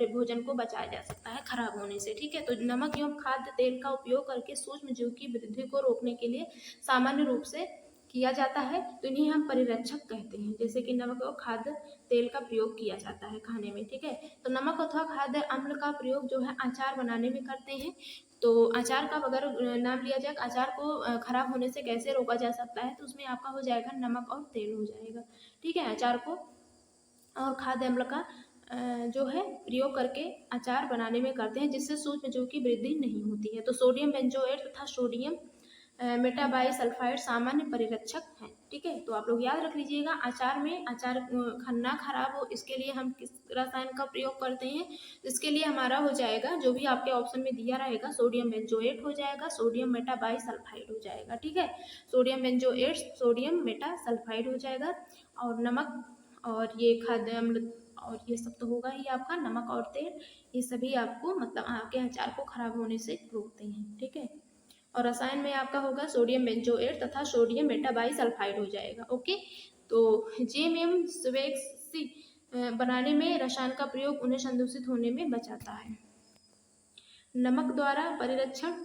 भोजन को बचाया जा सकता है खराब होने से। ठीक है, तो नमक एवं खाद्य तेल का उपयोग करके सूक्ष्मजीव की वृद्धि को रोकने के लिए सामान्य रूप से किया जाता है, तो इन्हें हम परिरक्षक कहते हैं। जैसे कि नमक और खाद्य तेल का प्रयोग किया जाता है खाने में। ठीक है, तो नमक अथवा खाद्य अम्ल का प्रयोग जो है अचार बनाने में करते हैं। तो अचार का अगर नाम लिया जाए, अचार को खराब होने से कैसे रोका जा सकता है, तो उसमें आपका हो जाएगा नमक और तेल हो जाएगा। ठीक है, अचार को और खाद्य अम्ल का जो है प्रयोग करके अचार बनाने में करते हैं, जिससे सूक्ष्मजीव की वृद्धि नहीं होती है। तो सोडियम बेंजोएट तथा सोडियम मेटाबाइसल्फाइड सामान्य परिरक्षक हैं। ठीक है, तो आप लोग याद रख लीजिएगा। अचार में अचार ना खराब हो इसके लिए हम किस रसायन का प्रयोग करते हैं। इसके लिए हमारा हो जाएगा, जो भी आपके ऑप्शन में दिया रहेगा, सोडियम बेंजोएट हो जाएगा, सोडियम मेटाबाइसल्फाइड हो जाएगा। ठीक है, सोडियम बेंजोएट, सोडियम मेटासल्फाइड हो जाएगा। और नमक और ये खाद्य अम्ल और ये सब तो होगा ही आपका, नमक और तेल, ये सभी आपको मतलब आपके अचार को खराब होने से रोकते हैं। ठीक है, और रसायन में आपका होगा सोडियम बेंजोएट तथा सोडियम मेटाबाइसल्फाइड हो जाएगा। ओके, तो जेएमएम स्वेक्सी बनाने में रसायन का प्रयोग उन्हें संदूषित होने में बचाता है। नमक द्वारा परिरक्षण,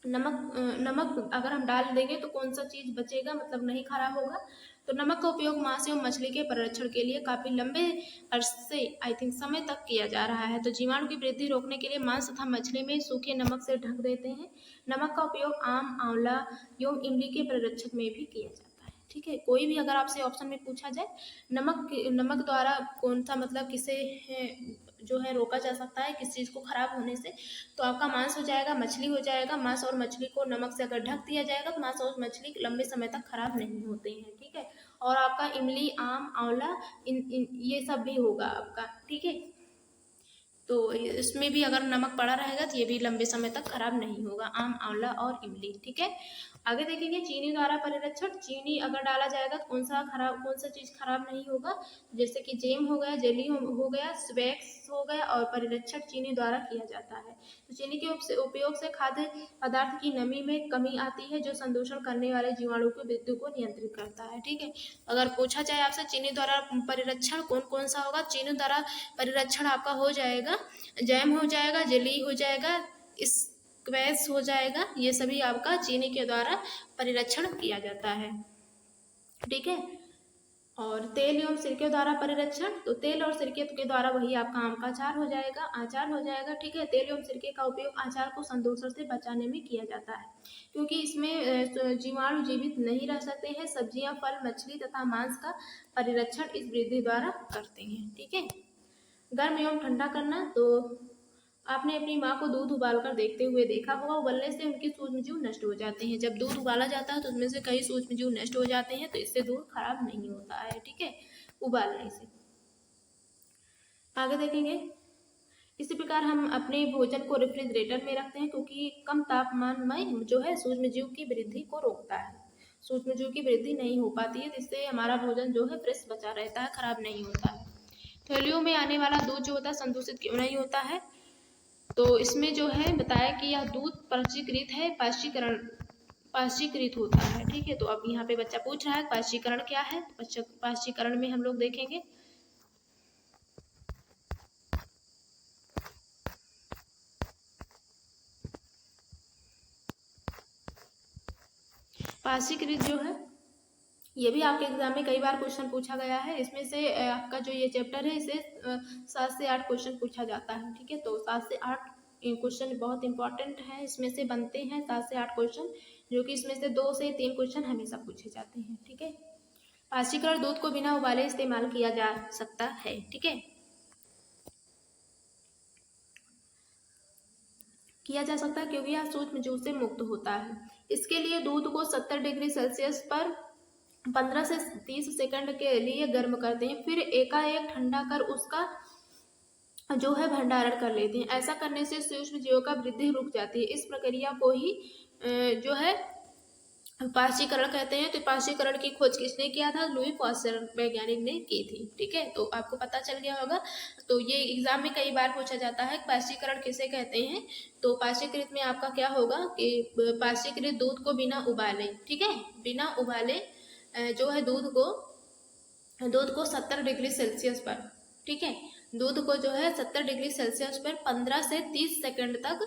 नमक अगर हम डाल देंगे तो कौन सा चीज़ बचेगा, मतलब नहीं खराब होगा। तो नमक का उपयोग मांस एवं मछली के परिरक्षण के लिए काफ़ी लंबे अरसे आई थिंक समय तक किया जा रहा है। तो जीवाणु की वृद्धि रोकने के लिए मांस तथा मछली में सूखे नमक से ढक देते हैं। नमक का उपयोग आम, आंवला एवं इमली के परिरक्षक में भी किया जाता है। ठीक है, कोई भी अगर आपसे ऑप्शन में पूछा जाए नमक द्वारा कौन सा मतलब किसे जो है रोका जा सकता है, किस चीज़ को खराब होने से, तो आपका मांस हो जाएगा, मछली हो जाएगा। मांस और मछली को नमक से अगर ढक दिया जाएगा तो मांस और मछली लंबे समय तक खराब नहीं होते हैं। ठीक है, और आपका इमली, आम, आंवला ये सब भी होगा आपका। ठीक है, तो इसमें भी अगर नमक पड़ा रहेगा तो ये भी लंबे समय तक खराब नहीं होगा, आम, आंवला और इमली। ठीक है, आगे देखेंगे चीनी द्वारा परिरक्षण। चीनी अगर डाला जाएगा तो कौन सा चीज़ खराब नहीं होगा, जैसे कि जेम हो गया, जेली हो गया, स्वेक्स हो गया, और परिरक्षण चीनी द्वारा किया जाता है। तो चीनी के उपयोग से खाद्य पदार्थ की नमी में कमी आती है, जो संदूषण करने वाले जीवाणु की वृद्धि को नियंत्रित करता है। ठीक है, अगर पूछा जाए आपसे चीनी द्वारा परिरक्षण कौन कौन सा होगा, चीनी द्वारा परिरक्षण आपका हो जाएगा, जैम हो जाएगा, जेली हो जाएगा, स्क्वैश हो जाएगा, ये सभी आपका चीनी के द्वारा परिरक्षण किया जाता है। ठीक है, और तेल एवं सिरके द्वारा परिरक्षण, तो तेल और सिरके के द्वारा वही आपका आम का अचार हो जाएगा। ठीक है, तेल एवं सिरके का उपयोग अचार को संदूषण से बचाने में किया जाता है, क्योंकि इसमें जीवाणु जीवित नहीं रह सकते हैं। सब्जियां, फल, मछली तथा मांस का परिरक्षण इस वृद्धि द्वारा करते हैं। ठीक है, गर्म एवं ठंडा करना, तो आपने अपनी माँ को दूध उबालकर देखते हुए देखा होगा, उबलने से उनके सूक्ष्मजीव नष्ट हो जाते हैं। जब दूध उबाला जाता है तो उसमें से कई सूक्ष्मजीव नष्ट हो जाते हैं, तो इससे दूध खराब नहीं होता है। ठीक है, उबालने से। आगे देखेंगे, इसी प्रकार हम अपने भोजन को रेफ्रिजरेटर में रखते हैं, क्योंकि कम तापमान में जो है सूक्ष्मजीव की वृद्धि को रोकता है। सूक्ष्मजीव की वृद्धि नहीं हो पाती है, जिससे हमारा भोजन जो है फ्रेश बचा रहता है, खराब नहीं होता है। थैलियों में आने वाला दूध जो होता है संदूषित क्यों नहीं होता है, तो इसमें जो है बताया कि यह दूध पाश्चीकृत है, पाश्चीकृत होता है। ठीक है, तो अब यहाँ पे बच्चा पूछ रहा है पाश्चीकरण क्या है। पाश्चीकरण में हम लोग देखेंगे, पाश्चीकृत जो है ये भी आपके एग्जाम में कई बार क्वेश्चन पूछा गया है। इसमें से आपका जो ये चैप्टर है इसे 7 से 8 क्वेश्चन पूछा जाता है। ठीक है, तो 7 से 8 क्वेश्चन बहुत इंपॉर्टेंट है, इसमें से बनते हैं 7 से 8 क्वेश्चन, जो कि इसमें से 2 से 3 क्वेश्चन हमेशा पूछे जाते हैं। ठीक है, पाश्चीकरण दूध को बिना उबाले इस्तेमाल किया जा सकता है। ठीक है, किया जा सकता है क्योंकि यह सूक्ष्मजीव से मुक्त होता है। इसके लिए दूध को 70 डिग्री सेल्सियस पर 15 से 30 सेकंड के लिए गर्म करते हैं, फिर एकाएक ठंडा कर उसका जो है भंडारण कर लेते हैं। ऐसा करने से सूक्ष्म जीवों का वृद्धि रुक जाती है। इस प्रक्रिया को ही जो है पाश्चीकरण कहते हैं। तो पाश्चीकरण की खोज किसने किया था, लुई पाश्चर वैज्ञानिक ने की थी। ठीक है, तो आपको पता चल गया होगा। तो ये एग्जाम में कई बार पूछा जाता है पाश्चीकरण किसे कहते हैं। तो पाश्चीकृत में आपका क्या होगा कि पाश्चीकृत दूध को बिना उबाले, ठीक है, बिना उबाले जो है दूध को 70 डिग्री सेल्सियस पर, ठीक है, दूध को जो है 70 डिग्री सेल्सियस पर 15 से 30 सेकंड तक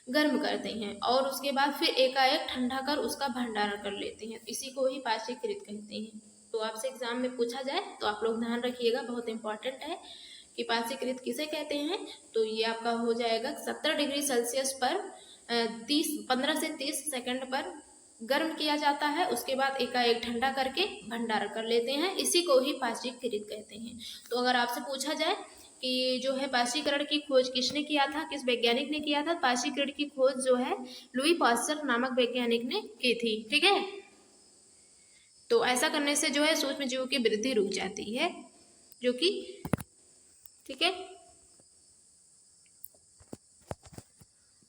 गर्म करते हैं और उसके बाद फिर एकाएक ठंडा कर उसका भंडारण कर लेते हैं। इसी को ही पाश्चीकृत कहते हैं। तो आपसे एग्जाम में पूछा जाए तो आप लोग ध्यान रखिएगा, बहुत इंपॉर्टेंट है कि पाश्चीकृत किसे कहते हैं। तो ये आपका हो जाएगा 70 डिग्री सेल्सियस पर 15 से 30 सेकंड पर गर्म किया जाता है, उसके बाद एकाएक ठंडा करके भंडारण कर लेते हैं। इसी को ही पाश्चीकृत कहते हैं। तो अगर आपसे पूछा जाए कि जो है पाशीकरण की खोज किसने किया था, किस वैज्ञानिक ने किया था। पाशीकरण की खोज जो है लुई पास्चर नामक वैज्ञानिक ने की थी। ठीक है, तो ऐसा करने से जो है सूक्ष्म जीवों की वृद्धि रुक जाती है, जो कि ठीक है।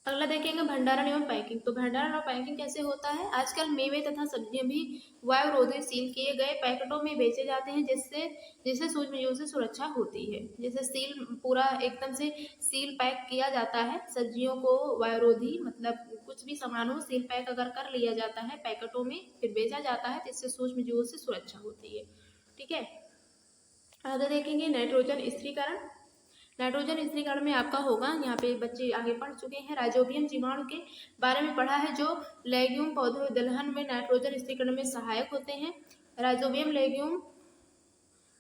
अगला देखेंगे भंडारण एवं पैकिंग। तो भंडारण और पैकिंग कैसे होता है। आजकल मेवे तथा सब्जियां भी वायुरोधी सील किए गए पैकेटों में बेचे जाते हैं, जिससे सूक्ष्मजीवों से सुरक्षा होती है। जैसे सील पूरा एकदम से सील पैक किया जाता है सब्जियों को, वायुरोधी मतलब कुछ भी सामान हो सील पैक अगर कर लिया जाता है पैकेटों में फिर बेचा जाता है, जिससे सूक्ष्मजीवों से सुरक्षा होती है। ठीक है, आगे देखेंगे नाइट्रोजन स्थिरीकरण। नाइट्रोजन स्थिरीकरण में आपका होगा, यहाँ पे बच्चे आगे पढ़ चुके हैं, राइजोबियम जीवाणु के बारे में पढ़ा है, जो लेग्यूम पौधों दलहन में नाइट्रोजन स्थिरीकरण में सहायक होते हैं। राइजोबियम लेग्यूम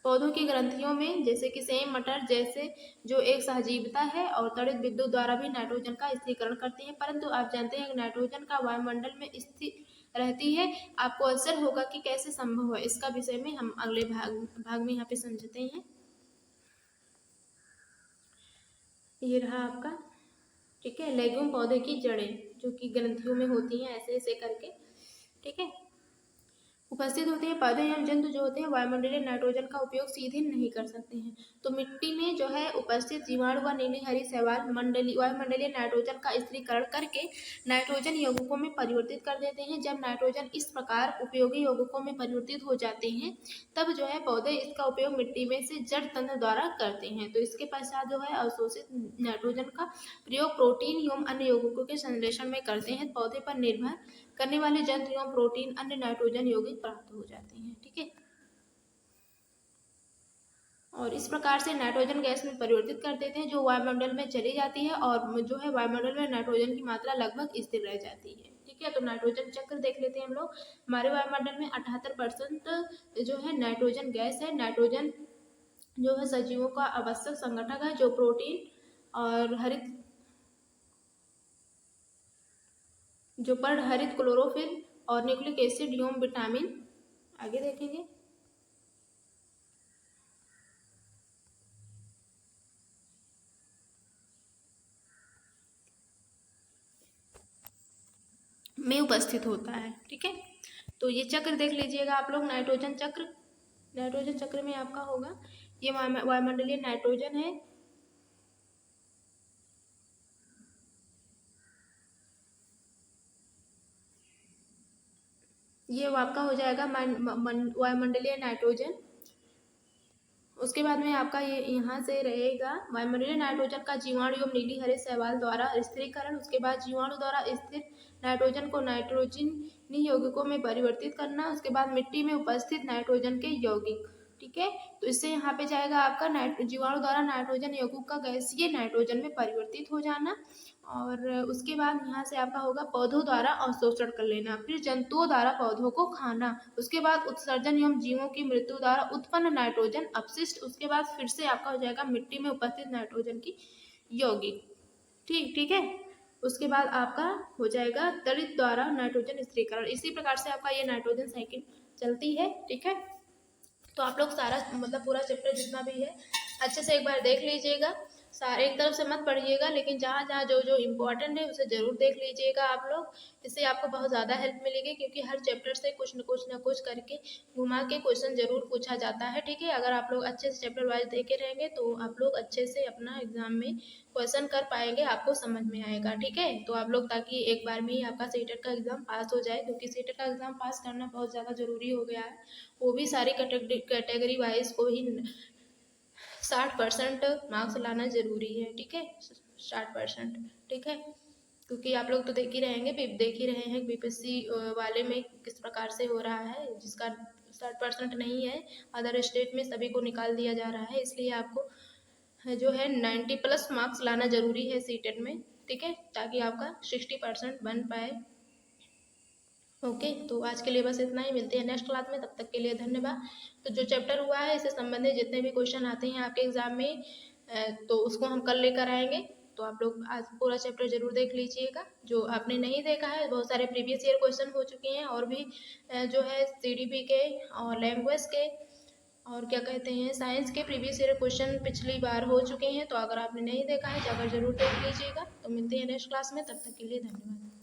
पौधों की ग्रंथियों में जैसे कि सेम मटर जैसे जो एक सहजीविता है और तड़ित विद्युत द्वारा भी नाइट्रोजन का स्थिरीकरण करते हैं। परंतु आप जानते हैं कि नाइट्रोजन का वायुमंडल में स्थिर रहती है। आपको अवसर होगा कि कैसे संभव है, इसका विषय में हम अगले भाग में यहाँ पे समझते हैं। ये रहा आपका, ठीक है, लेग्यूम पौधे की जड़ें जो कि ग्रंथियों में होती हैं ऐसे ऐसे करके। ठीक है, उपस्थित होते हैं। पौधे एवं जंतु जो होते हैं वायुमंडलीय नाइट्रोजन का उपयोग सीधे नहीं कर सकते हैं। तो मिट्टी में जो है उपस्थित जीवाणु व नीली हरी शैवाल वायुमंडलीय नाइट्रोजन का स्थिरीकरण करके नाइट्रोजन यौगिकों में परिवर्तित कर देते हैं। जब नाइट्रोजन इस प्रकार उपयोगी यौगिकों में परिवर्तित हो जाते हैं तब जो है पौधे इसका उपयोग मिट्टी में से जड़ तंत्र द्वारा करते हैं। तो इसके पश्चात जो है अवशोषित नाइट्रोजन का प्रयोग प्रोटीन एवं अन्य यौगिकों के संश्लेषण में करते हैं। पौधे पर निर्भर करने वाले जंतु एवं प्रोटीन अन्य नाइट्रोजन यौगिक प्राप्त हो जाते हैं। ठीक है, और इस प्रकार से नाइट्रोजन गैस में परिवर्तित कर देते हैं जो वायुमंडल में चली जाती है और जो है वायुमंडल में नाइट्रोजन की मात्रा लगभग स्थिर रह जाती है। ठीक है, तो नाइट्रोजन चक्र देख लेते हैं हम लोग। हमारे वायुमंडल में 78% जो है नाइट्रोजन गैस है। नाइट्रोजन जो है सजीवों का आवश्यक संगठक है, जो प्रोटीन और हरित क्लोरोफिल और न्यूक्लिक एसिड एवं विटामिन। आगे देखेंगे, में उपस्थित होता है। ठीक है, तो ये चक्र देख लीजिएगा आप लोग, नाइट्रोजन चक्र। नाइट्रोजन चक्र में आपका होगा ये वायुमंडलीय नाइट्रोजन है, ये आपका हो जाएगा वायुमंडलीय नाइट्रोजन। उसके बाद में आपका ये यहाँ से रहेगा वायुमंडलीय नाइट्रोजन का जीवाणु एवं नीली हरे शैवाल द्वारा स्थिरीकरण। उसके बाद जीवाणु द्वारा स्थिर नाइट्रोजन को नाइट्रोजनी यौगिकों में परिवर्तित करना। उसके बाद मिट्टी में उपस्थित नाइट्रोजन के यौगिक। ठीक है, तो इससे यहाँ पे जाएगा आपका जीवाणु द्वारा नाइट्रोजन यौगिक का गैसीय नाइट्रोजन में परिवर्तित हो जाना। और उसके बाद यहाँ से आपका होगा पौधों द्वारा अवशोषण कर लेना, फिर जंतुओं द्वारा पौधों को खाना। उसके बाद उत्सर्जन एवं जीवों की मृत्यु द्वारा उत्पन्न नाइट्रोजन अपशिष्ट। उसके बाद फिर से आपका हो जाएगा मिट्टी में उपस्थित नाइट्रोजन की यौगिक। ठीक है, उसके बाद आपका हो जाएगा तड़ित द्वारा नाइट्रोजन स्थिरीकरण। इसी प्रकार से आपका ये नाइट्रोजन साइकिल चलती है। ठीक है, तो आप लोग सारा मतलब पूरा चैप्टर जितना भी है अच्छे से एक बार देख लीजिएगा। सारे एक तरफ से मत पढ़िएगा, लेकिन जहाँ जहाँ जो जो इम्पोर्टेंट है उसे ज़रूर देख लीजिएगा आप लोग। इससे आपको बहुत ज़्यादा हेल्प मिलेगी, क्योंकि हर चैप्टर से कुछ न कुछ करके घुमा के क्वेश्चन ज़रूर पूछा जाता है। ठीक है, अगर आप लोग अच्छे से चैप्टर वाइज देखे रहेंगे तो आप लोग अच्छे से अपना एग्जाम में क्वेश्चन कर पाएंगे, आपको समझ में आएगा। ठीक है, तो आप लोग ताकि एक बार में ही आपका सीटेट का एग्ज़ाम पास हो जाए, क्योंकि सीटेट का एग्ज़ाम पास करना बहुत ज़्यादा ज़रूरी हो गया है। वो भी सारी कैटेगरी वाइज को ही 60% मार्क्स लाना ज़रूरी है। ठीक है, 60%। ठीक है, क्योंकि आप लोग तो देख ही रहे हैं बीपीएससी वाले में किस प्रकार से हो रहा है, जिसका 60% नहीं है अदर स्टेट में सभी को निकाल दिया जा रहा है। इसलिए आपको जो है 90+ मार्क्स लाना ज़रूरी है सीटेट में। ठीक है, ताकि आपका 60% बन पाए। ओके, तो आज के लिए बस इतना ही, मिलते हैं नेक्स्ट क्लास में, तब तक के लिए धन्यवाद। तो जो चैप्टर हुआ है इससे संबंधित जितने भी क्वेश्चन आते हैं आपके एग्जाम में तो उसको हम कल लेकर आएंगे। तो आप लोग आज पूरा चैप्टर जरूर देख लीजिएगा। जो आपने नहीं देखा है, बहुत सारे प्रीवियस ईयर क्वेश्चन हो चुके हैं और भी जो है CDP के और लैंग्वेज के और क्या कहते हैं, साइंस के प्रीवियस ईयर क्वेश्चन पिछली बार हो चुके हैं, तो अगर आपने नहीं देखा है जाकर जरूर देख लीजिएगा। तो मिलते हैं नेक्स्ट क्लास में, तब तक के लिए धन्यवाद।